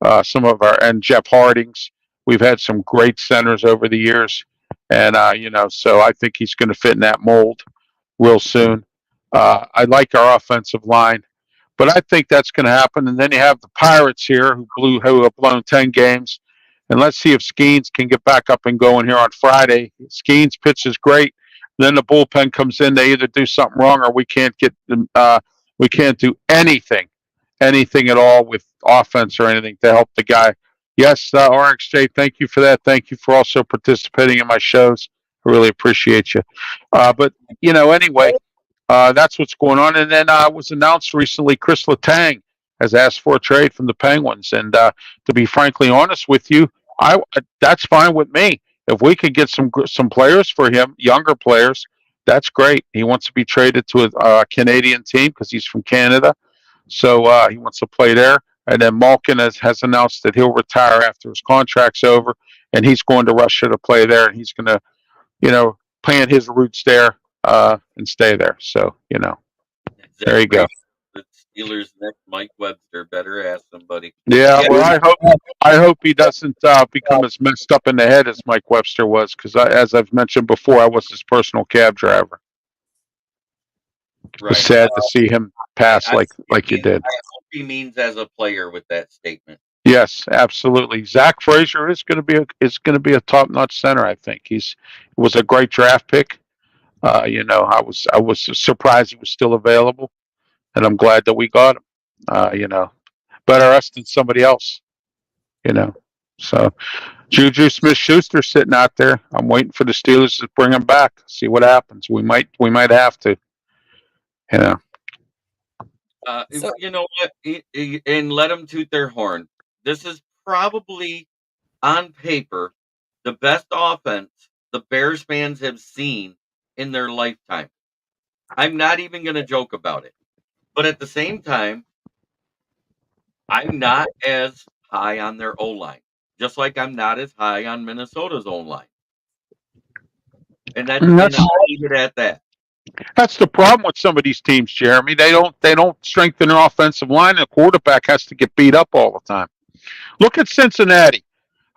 And Jeff Hardings. We've had some great centers over the years, and so I think he's going to fit in that mold real soon. I like our offensive line, but I think that's going to happen. And then you have the Pirates here who have blown 10 games, and let's see if Skeens can get back up and going here on Friday. Skeens pitches great, then the bullpen comes in. They either do something wrong or we can't do anything at all with offense or anything to help the guy. Yes, RXJ, thank you for that. Thank you for also participating in my shows. I really appreciate you. But, anyway, That's what's going on. And then was announced recently, Chris Letang has asked for a trade from the Penguins. And to be frankly honest with you, that's fine with me. If we could get some players for him, younger players, that's great. He wants to be traded to a Canadian team because he's from Canada, so he wants to play there. And then Malkin has announced that he'll retire after his contract's over, and he's going to Russia to play there, and he's going to, plant his roots there and stay there. So, there you go. The Steelers' next Mike Webster. Better ask somebody. Yeah, well, I hope he doesn't become as messed up in the head as Mike Webster was, because as I've mentioned before, I was his personal cab driver. Right. It's sad to see him pass like you did. I hope he means as a player with that statement. Yes, absolutely. Zach Frazier is going to be a top-notch center. I think he was a great draft pick. I was surprised he was still available, and I'm glad that we got him. Better us than somebody else. So Juju Smith-Schuster sitting out there. I'm waiting for the Steelers to bring him back. See what happens. We might have to. You know what? And let them toot their horn. This is probably, on paper, the best offense the Bears fans have seen in their lifetime. I'm not even going to joke about it. But at the same time, I'm not as high on their O-line. Just like I'm not as high on Minnesota's O-line. And I'll leave it at that. That's the problem with some of these teams, Jeremy. They don't strengthen their offensive line, and the quarterback has to get beat up all the time. Look at Cincinnati.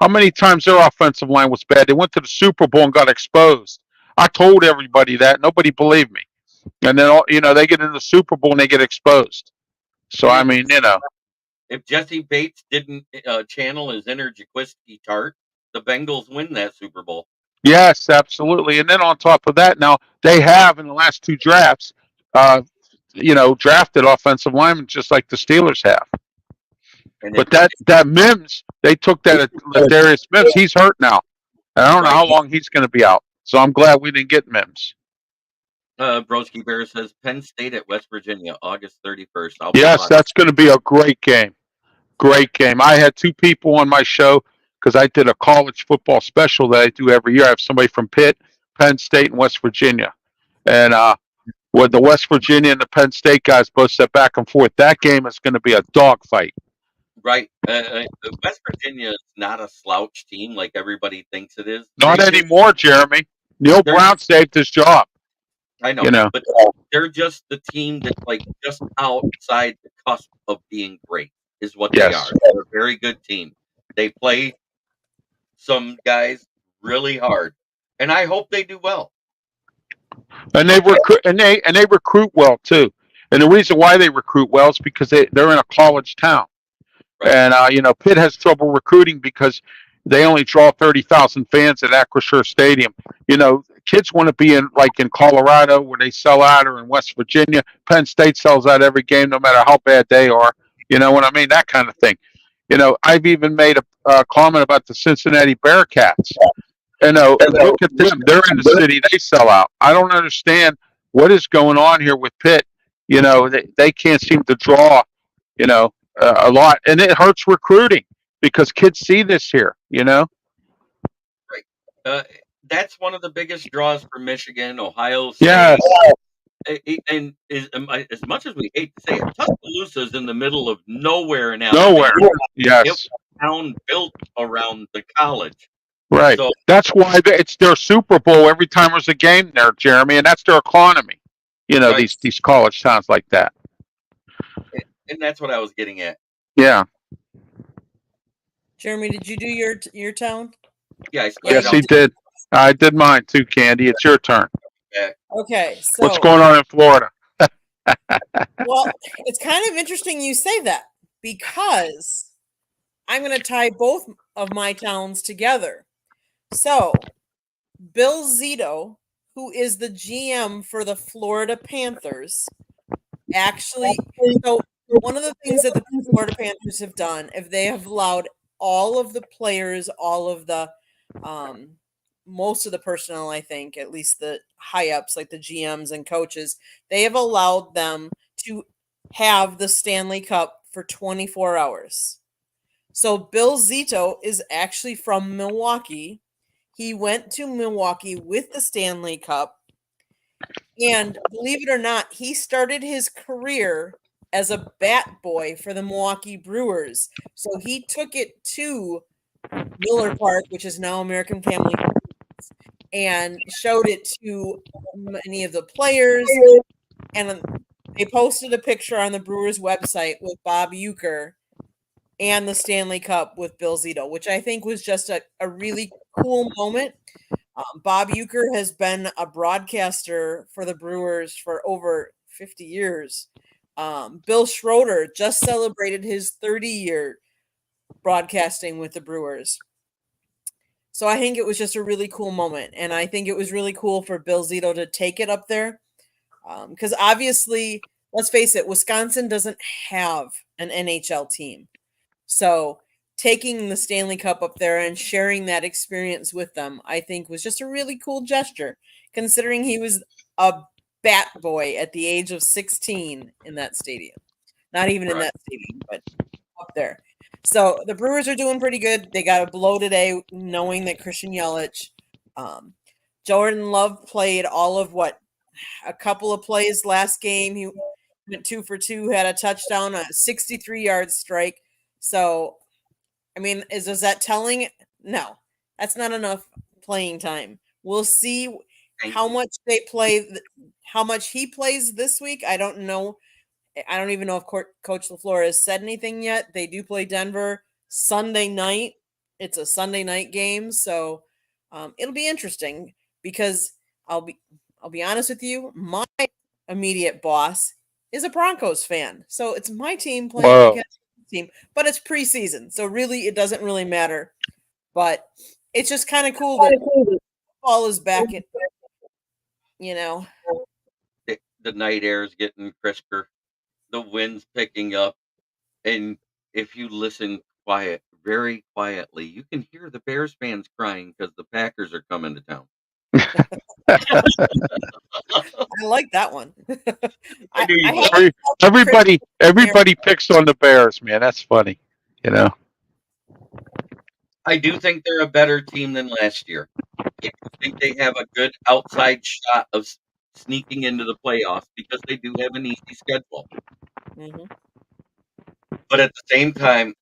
How many times their offensive line was bad? They went to the Super Bowl and got exposed. I told everybody that. Nobody believed me. And then, they get in the Super Bowl and they get exposed. So, I mean, If Jesse Bates didn't channel his inner Jaquiski Tart, the Bengals win that Super Bowl. Yes, absolutely. And then on top of that, now they have in the last two drafts, drafted offensive linemen just like the Steelers have. But that Mims, they took that Darius Mims. He's hurt now. And I don't know how long he's going to be out. So I'm glad we didn't get Mims. Broski Bear says Penn State at West Virginia, August 31st. Yes, that's going to be a great game. Great game. I had two people on my show because I did a college football special that I do every year. I have somebody from Pitt, Penn State, and West Virginia. And with the West Virginia and the Penn State guys both set back and forth, that game is going to be a dogfight. Right. West Virginia is not a slouch team like everybody thinks it is. Not anymore, Jeremy. Neil Brown saved his job. I know. But they're just the team that's like just outside the cusp of being great is what they are. They're a very good team. They play some guys really hard. And I hope they do well. And they recruit well too. And the reason why they recruit well is because they're in a college town. Right. And Pitt has trouble recruiting because they only draw 30,000 fans at Acrisure Stadium. Kids want to be in Colorado where they sell out, or in West Virginia. Penn State sells out every game, no matter how bad they are. You know what I mean? That kind of thing. I've even made a comment about the Cincinnati Bearcats. Look at them. They're in the city. They sell out. I don't understand what is going on here with Pitt. They can't seem to draw, a lot. And it hurts recruiting because kids see this here, Right. That's one of the biggest draws for Michigan, Ohio State. Yes. And as much as we hate to say it, Tuscaloosa is in the middle of nowhere in Alabama. Nowhere. Yes. It was a town built around the college. Right. So, that's why it's their Super Bowl every time there's a game there, Jeremy, and that's their economy. Right. These college towns like that. And that's what I was getting at. Yeah. Jeremy, did you do your town? Yeah. Yes, he did. I did mine too, Candy. It's your turn. Okay. So what's going on in Florida? Well, it's kind of interesting you say that because I'm going to tie both of my towns together. So, Bill Zito, who is the GM for the Florida Panthers, actually, one of the things that the Florida Panthers have done, if they have allowed all of the players, all of the most of the personnel, I think, at least the high ups like the GMs and coaches, they have allowed them to have the Stanley Cup for 24 hours. So Bill Zito is actually from Milwaukee. He went to Milwaukee with the Stanley Cup. And believe it or not, he started his career as a bat boy for the Milwaukee Brewers. So he took it to Miller Park, which is now American Family Foods, and showed it to many of the players. And they posted a picture on the Brewers website with Bob Uecker and the Stanley Cup with Bill Zito, which I think was just a really cool moment. Bob Uecker has been a broadcaster for the Brewers for over 50 years. Bill Schroeder just celebrated his 30-year broadcasting with the Brewers. So I think it was just a really cool moment. And I think it was really cool for Bill Zito to take it up there. Because obviously, let's face it, Wisconsin doesn't have an NHL team. So taking the Stanley Cup up there and sharing that experience with them, I think was just a really cool gesture, considering he was a bat boy at the age of 16 in that stadium. Not even in that stadium, but up there. So the Brewers are doing pretty good. They got a blow today, knowing that Christian Yelich, Jordan Love played all of a couple of plays last game. He went 2 for 2, had a touchdown, a 63-yard strike. So, I mean, is that telling? No, that's not enough playing time. We'll see how much they play, how much he plays this week. I don't know. I don't even know if Coach LaFleur has said anything yet. They do play Denver Sunday night. It's a Sunday night game, so it'll be interesting because I'll be honest with you. My immediate boss is a Broncos fan, so it's my team playing against the team. But it's preseason, so really it doesn't really matter. But it's just kind of cool that football is back in. The night air is getting crisper. The wind's picking up, and if you listen very quietly, you can hear the Bears fans crying because the Packers are coming to town. I like that one. Everybody picks on the Bears, man. That's funny, I do think they're a better team than last year. I think they have a good outside shot of sneaking into the playoffs because they do have an easy schedule. Mm-hmm. But at the same time,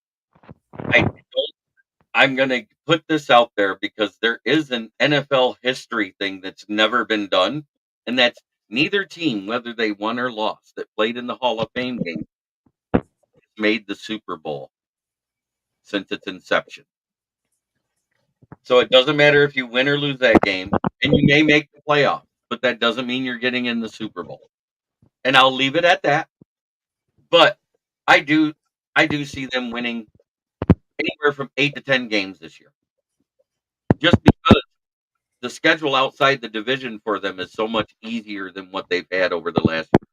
I'm going to put this out there because there is an NFL history thing that's never been done, and that's neither team, whether they won or lost, that played in the Hall of Fame game, made the Super Bowl since its inception. So it doesn't matter if you win or lose that game, and you may make the playoffs, but that doesn't mean you're getting in the Super Bowl. And I'll leave it at that. But I do see them winning anywhere from 8 to 10 games this year. Just because the schedule outside the division for them is so much easier than what they've had over the last year.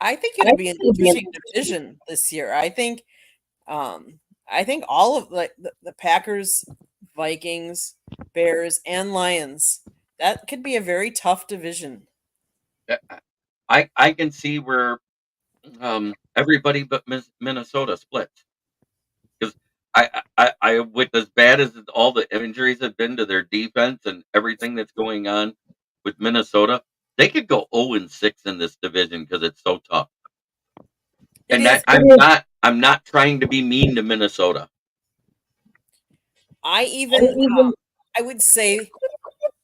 I think it'll be an interesting division this year. I think all of the Packers, Vikings, Bears, and Lions, that could be a very tough division. I can see where everybody but Minnesota splits. Because I with as bad as all the injuries have been to their defense and everything that's going on with Minnesota, they could go 0-6 in this division because it's so tough. I'm not trying to be mean to Minnesota. I would say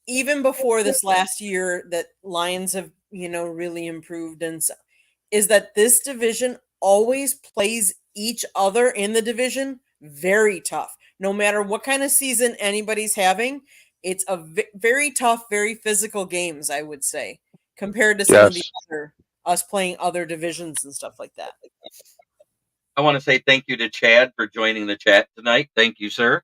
even before this last year that Lions have really improved, and so, is that this division always plays each other in the division very tough. No matter what kind of season anybody's having, it's a very tough, very physical games, I would say, compared to some of the us playing other divisions and stuff like that. I want to say thank you to Chad for joining the chat tonight. Thank you, sir.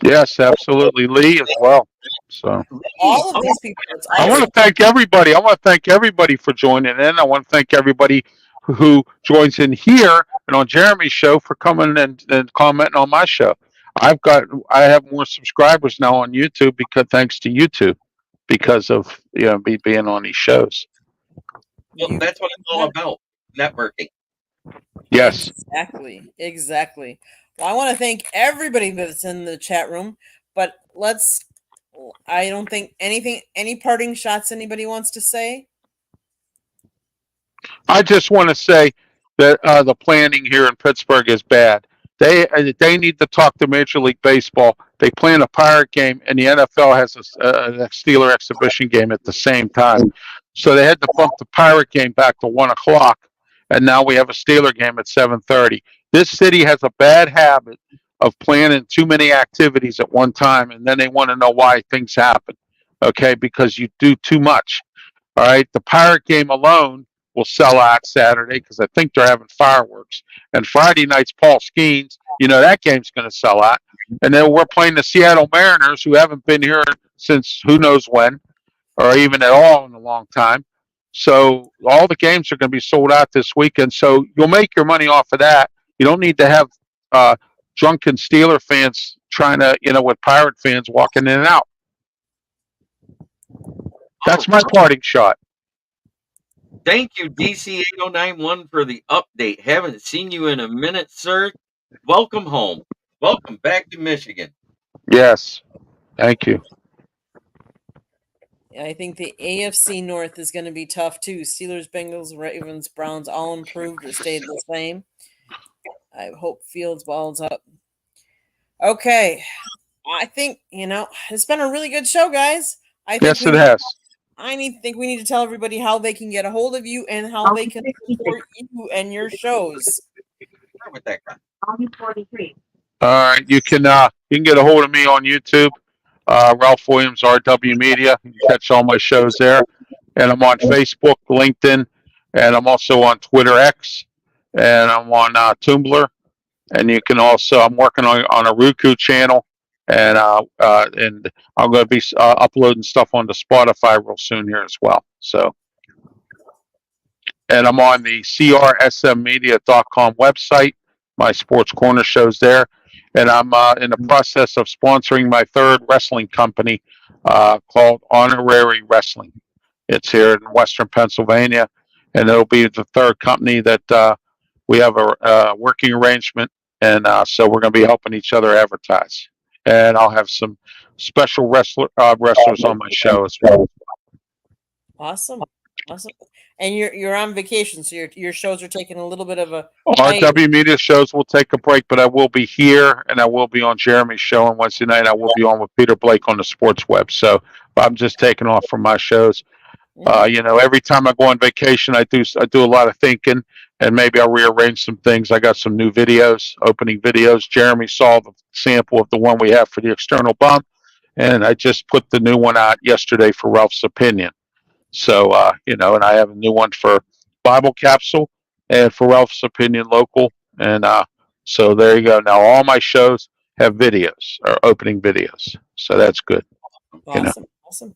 Yes, absolutely. Lee as well. So all of these people. I want to thank everybody. I want to thank everybody for joining in. I want to thank everybody who joins in here and on Jeremy's show for coming and commenting on my show. I have more subscribers now on YouTube because thanks to YouTube, because of me being on these shows. Well, that's what it's all about, networking. Yes. Exactly. Well, I want to thank everybody that's in the chat room, but I don't think any parting shots anybody wants to say. I just want to say that the planning here in Pittsburgh is bad. They need to talk to Major League Baseball. They plan a Pirate game, and the NFL has a Steeler exhibition game at the same time. So they had to bump the Pirate game back to 1 o'clock, and now we have a Steeler game at 7:30. This city has a bad habit of planning too many activities at one time, and then they want to know why things happen. Okay, because you do too much. All right, the Pirate game alone will sell out Saturday because I think they're having fireworks. And Friday night's Paul Skeens. That game's going to sell out. And then we're playing the Seattle Mariners, who haven't been here since who knows when, or even at all in a long time. So all the games are going to be sold out this weekend. So you'll make your money off of that. You don't need to have drunken Steeler fans trying to, with Pirate fans walking in and out. That's my parting shot. Thank you, DC8091, for the update. Haven't seen you in a minute, sir. Welcome home. Welcome back to Michigan. Yes. Thank you. I think the AFC North is going to be tough too. Steelers, Bengals, Ravens, Browns all improved or stayed the same. I hope Fields balls up. Okay. I think, it's been a really good show, guys. Yes, it has. I think we need to tell everybody how they can get a hold of you and how they can support you and your shows. With that guy. All right, you can get a hold of me on YouTube, Ralph Williams RW Media. You can catch all my shows there, and I'm on Facebook, LinkedIn, and I'm also on Twitter X, and I'm on Tumblr, and you can also I'm working on a Roku channel, and I'm going to be uploading stuff onto Spotify real soon here as well. So, and I'm on the crsmmedia.com website. My Sports Corner show's there. And I'm in the process of sponsoring my third wrestling company called Honorary Wrestling. It's here in Western Pennsylvania, and it'll be the third company that we have a working arrangement, and so we're going to be helping each other advertise. And I'll have some special wrestlers on my show as well. Awesome. And you're on vacation, so your shows are taking a little bit of a RW Media shows will take a break, but I will be here, and I will be on Jeremy's show on Wednesday night. I will be on with Peter Blake on the Sports Web. So I'm just taking off from my shows. Every time I go on vacation, I do a lot of thinking, and maybe I'll rearrange some things. I got some new videos, opening videos. Jeremy saw the sample of the one we have for the external bump, and I just put the new one out yesterday for Ralph's Opinion. So, and I have a new one for Bible Capsule and for Ralph's Opinion Local. And so there you go. Now all my shows have videos or opening videos. So that's good. Awesome.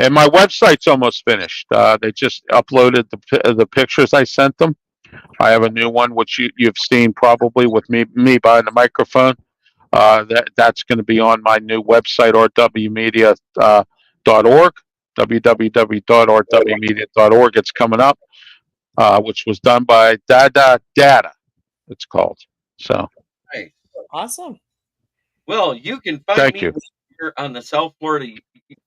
And my website's almost finished. They just uploaded the pictures I sent them. I have a new one, which you've seen probably with me behind the microphone. That's going to be on my new website, rwmedia.org. www.rwmedia.org. It's coming up, which was done by Dada Data. It's called. So, nice. Awesome. Well, you can find me here on the South Florida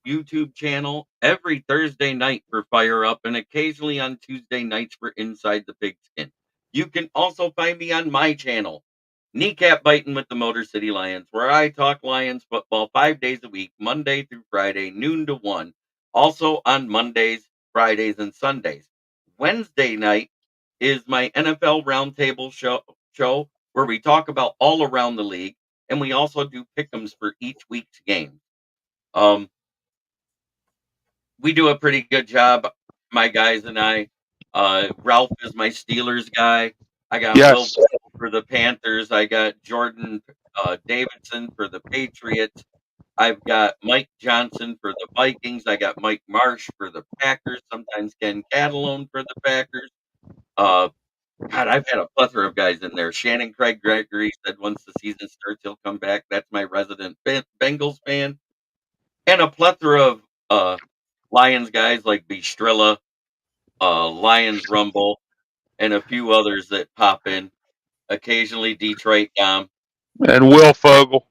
YouTube channel every Thursday night for Fire Up, and occasionally on Tuesday nights for Inside the Pigskin. You can also find me on my channel, Kneecap Biting with the Motor City Lions, where I talk Lions football 5 days a week, Monday through Friday, noon to 1. Also on Mondays, Fridays, and Sundays. Wednesday night is my NFL Roundtable show where we talk about all around the league, and we also do pick'ems for each week's game. We do a pretty good job, my guys and I. Ralph is my Steelers guy. I got Will for the Panthers. I got Jordan Davidson for the Patriots. I've got Mike Johnson for the Vikings. I got Mike Marsh for the Packers. Sometimes Ken Catalone for the Packers. God, I've had a plethora of guys in there. Shannon Craig Gregory said once the season starts, he'll come back. That's my resident Bengals fan. And a plethora of Lions guys like Bistrilla, Lions Rumble, and a few others that pop in. Occasionally Detroit Dom. And Will Fogel.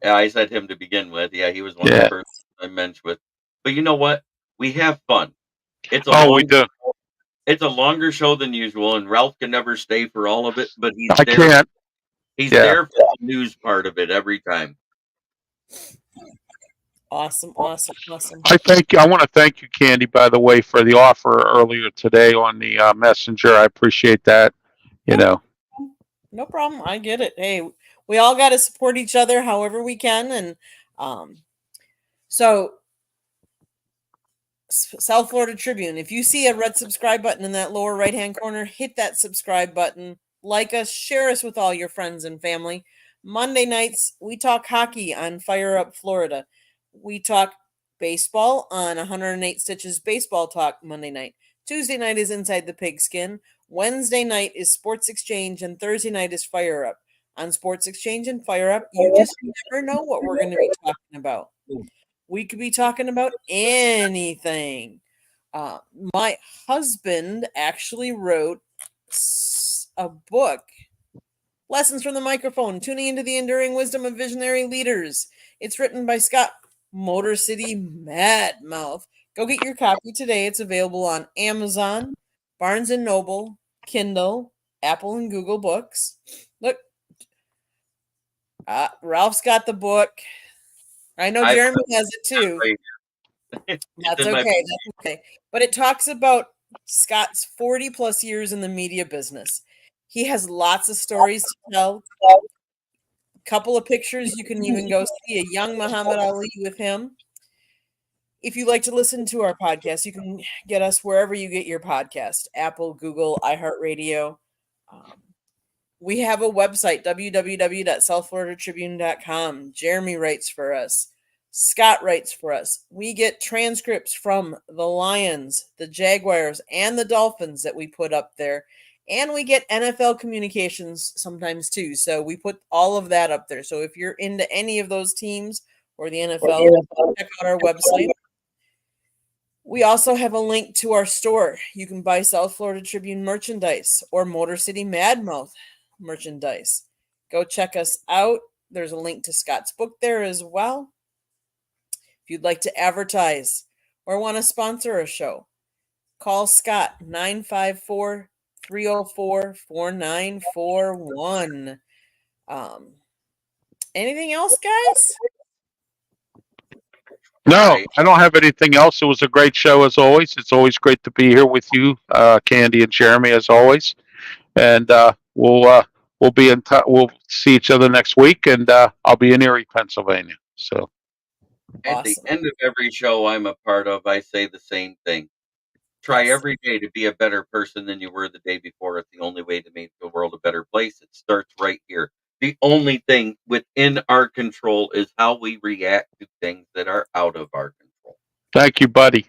Yeah, I said him to begin with. Yeah, he was one of Yeah. the first I mentioned with. But you know what? We have fun. It's a Oh, we do. It's a longer show than usual, and Ralph can never stay for all of it, but he's I there. can't. He's Yeah. there for the news part of it every time. Awesome, awesome, awesome. I want to thank you, Candy, by the way, for the offer earlier today on the messenger. I appreciate that. You know. No problem. I get it. Hey, we all got to support each other however we can. And so, South Florida Tribune, if you see a red subscribe button in that lower right-hand corner, hit that subscribe button. Like us, share us with all your friends and family. Monday nights, we talk hockey on Fire Up Florida. We talk baseball on 108 Stitches Baseball Talk Monday night. Tuesday night is Inside the Pigskin. Wednesday night is Sports Exchange, and Thursday night is Fire Up. On Sports Exchange and Fire Up, you just never know what we're going to be talking about. We could be talking about anything. My husband actually wrote a book, Lessons from the Microphone, Tuning into the Enduring Wisdom of Visionary Leaders. It's written by Scott Motor City Madmouth. Go get your copy today. It's available on Amazon, Barnes & Noble, Kindle, Apple and Google Books. Look, Ralph's got the book. I know Jeremy has it too. That's okay. That's okay. But it talks about Scott's 40 plus years in the media business. He has lots of stories to tell. A couple of pictures. You can even go see a young Muhammad Ali with him. If you like to listen to our podcast, you can get us wherever you get your podcast, Apple, Google, iHeartRadio. We have a website, www.southfloridatribune.com. Jeremy writes for us. Scott writes for us. We get transcripts from the Lions, the Jaguars, and the Dolphins that we put up there. And we get NFL communications sometimes too. So we put all of that up there. So if you're into any of those teams or the NFL, check out our website. We also have a link to our store. You can buy South Florida Tribune merchandise or Motor City Madmouth merchandise. Go check us out. There's a link to Scott's book there as well. If you'd like to advertise or want to sponsor a show, call Scott 954-304-4941. Anything else, guys? No, I don't have anything else. It was a great show as always. It's always great to be here with you, Candy and Jeremy, as always. And we'll be in touch. We'll see each other next week, and I'll be in Erie, Pennsylvania. So at the end of every show I'm a part of, I say the same thing. Try every day to be a better person than you were the day before. It's the only way to make the world a better place. It starts right here. The only thing within our control is how we react to things that are out of our control. Thank you, buddy.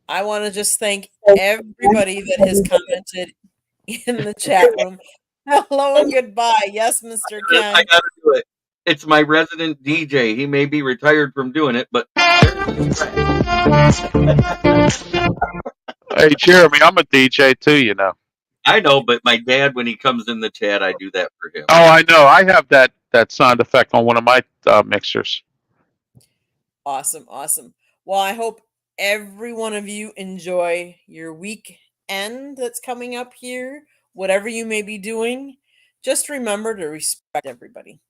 I want to just thank everybody that has commented in the chat room. Hello and goodbye. Yes, Mr. Ken. I gotta do it. It's my resident DJ. He may be retired from doing it, but hey, Jeremy, I'm a DJ too, you know. I know, but my dad, when he comes in the chat, I do that for him. Oh, I know. I have that sound effect on one of my mixers. Awesome, awesome. Well, I hope every one of you enjoy your weekend that's coming up here. Whatever you may be doing, just remember to respect everybody.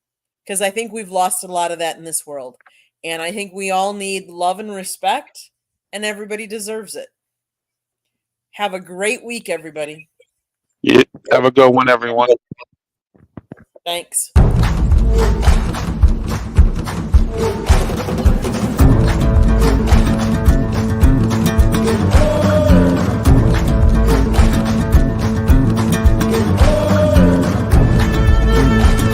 Because I think we've lost a lot of that in this world. And I think we all need love and respect, and everybody deserves it. Have a great week, everybody. Yeah, have a good one, everyone. Thanks.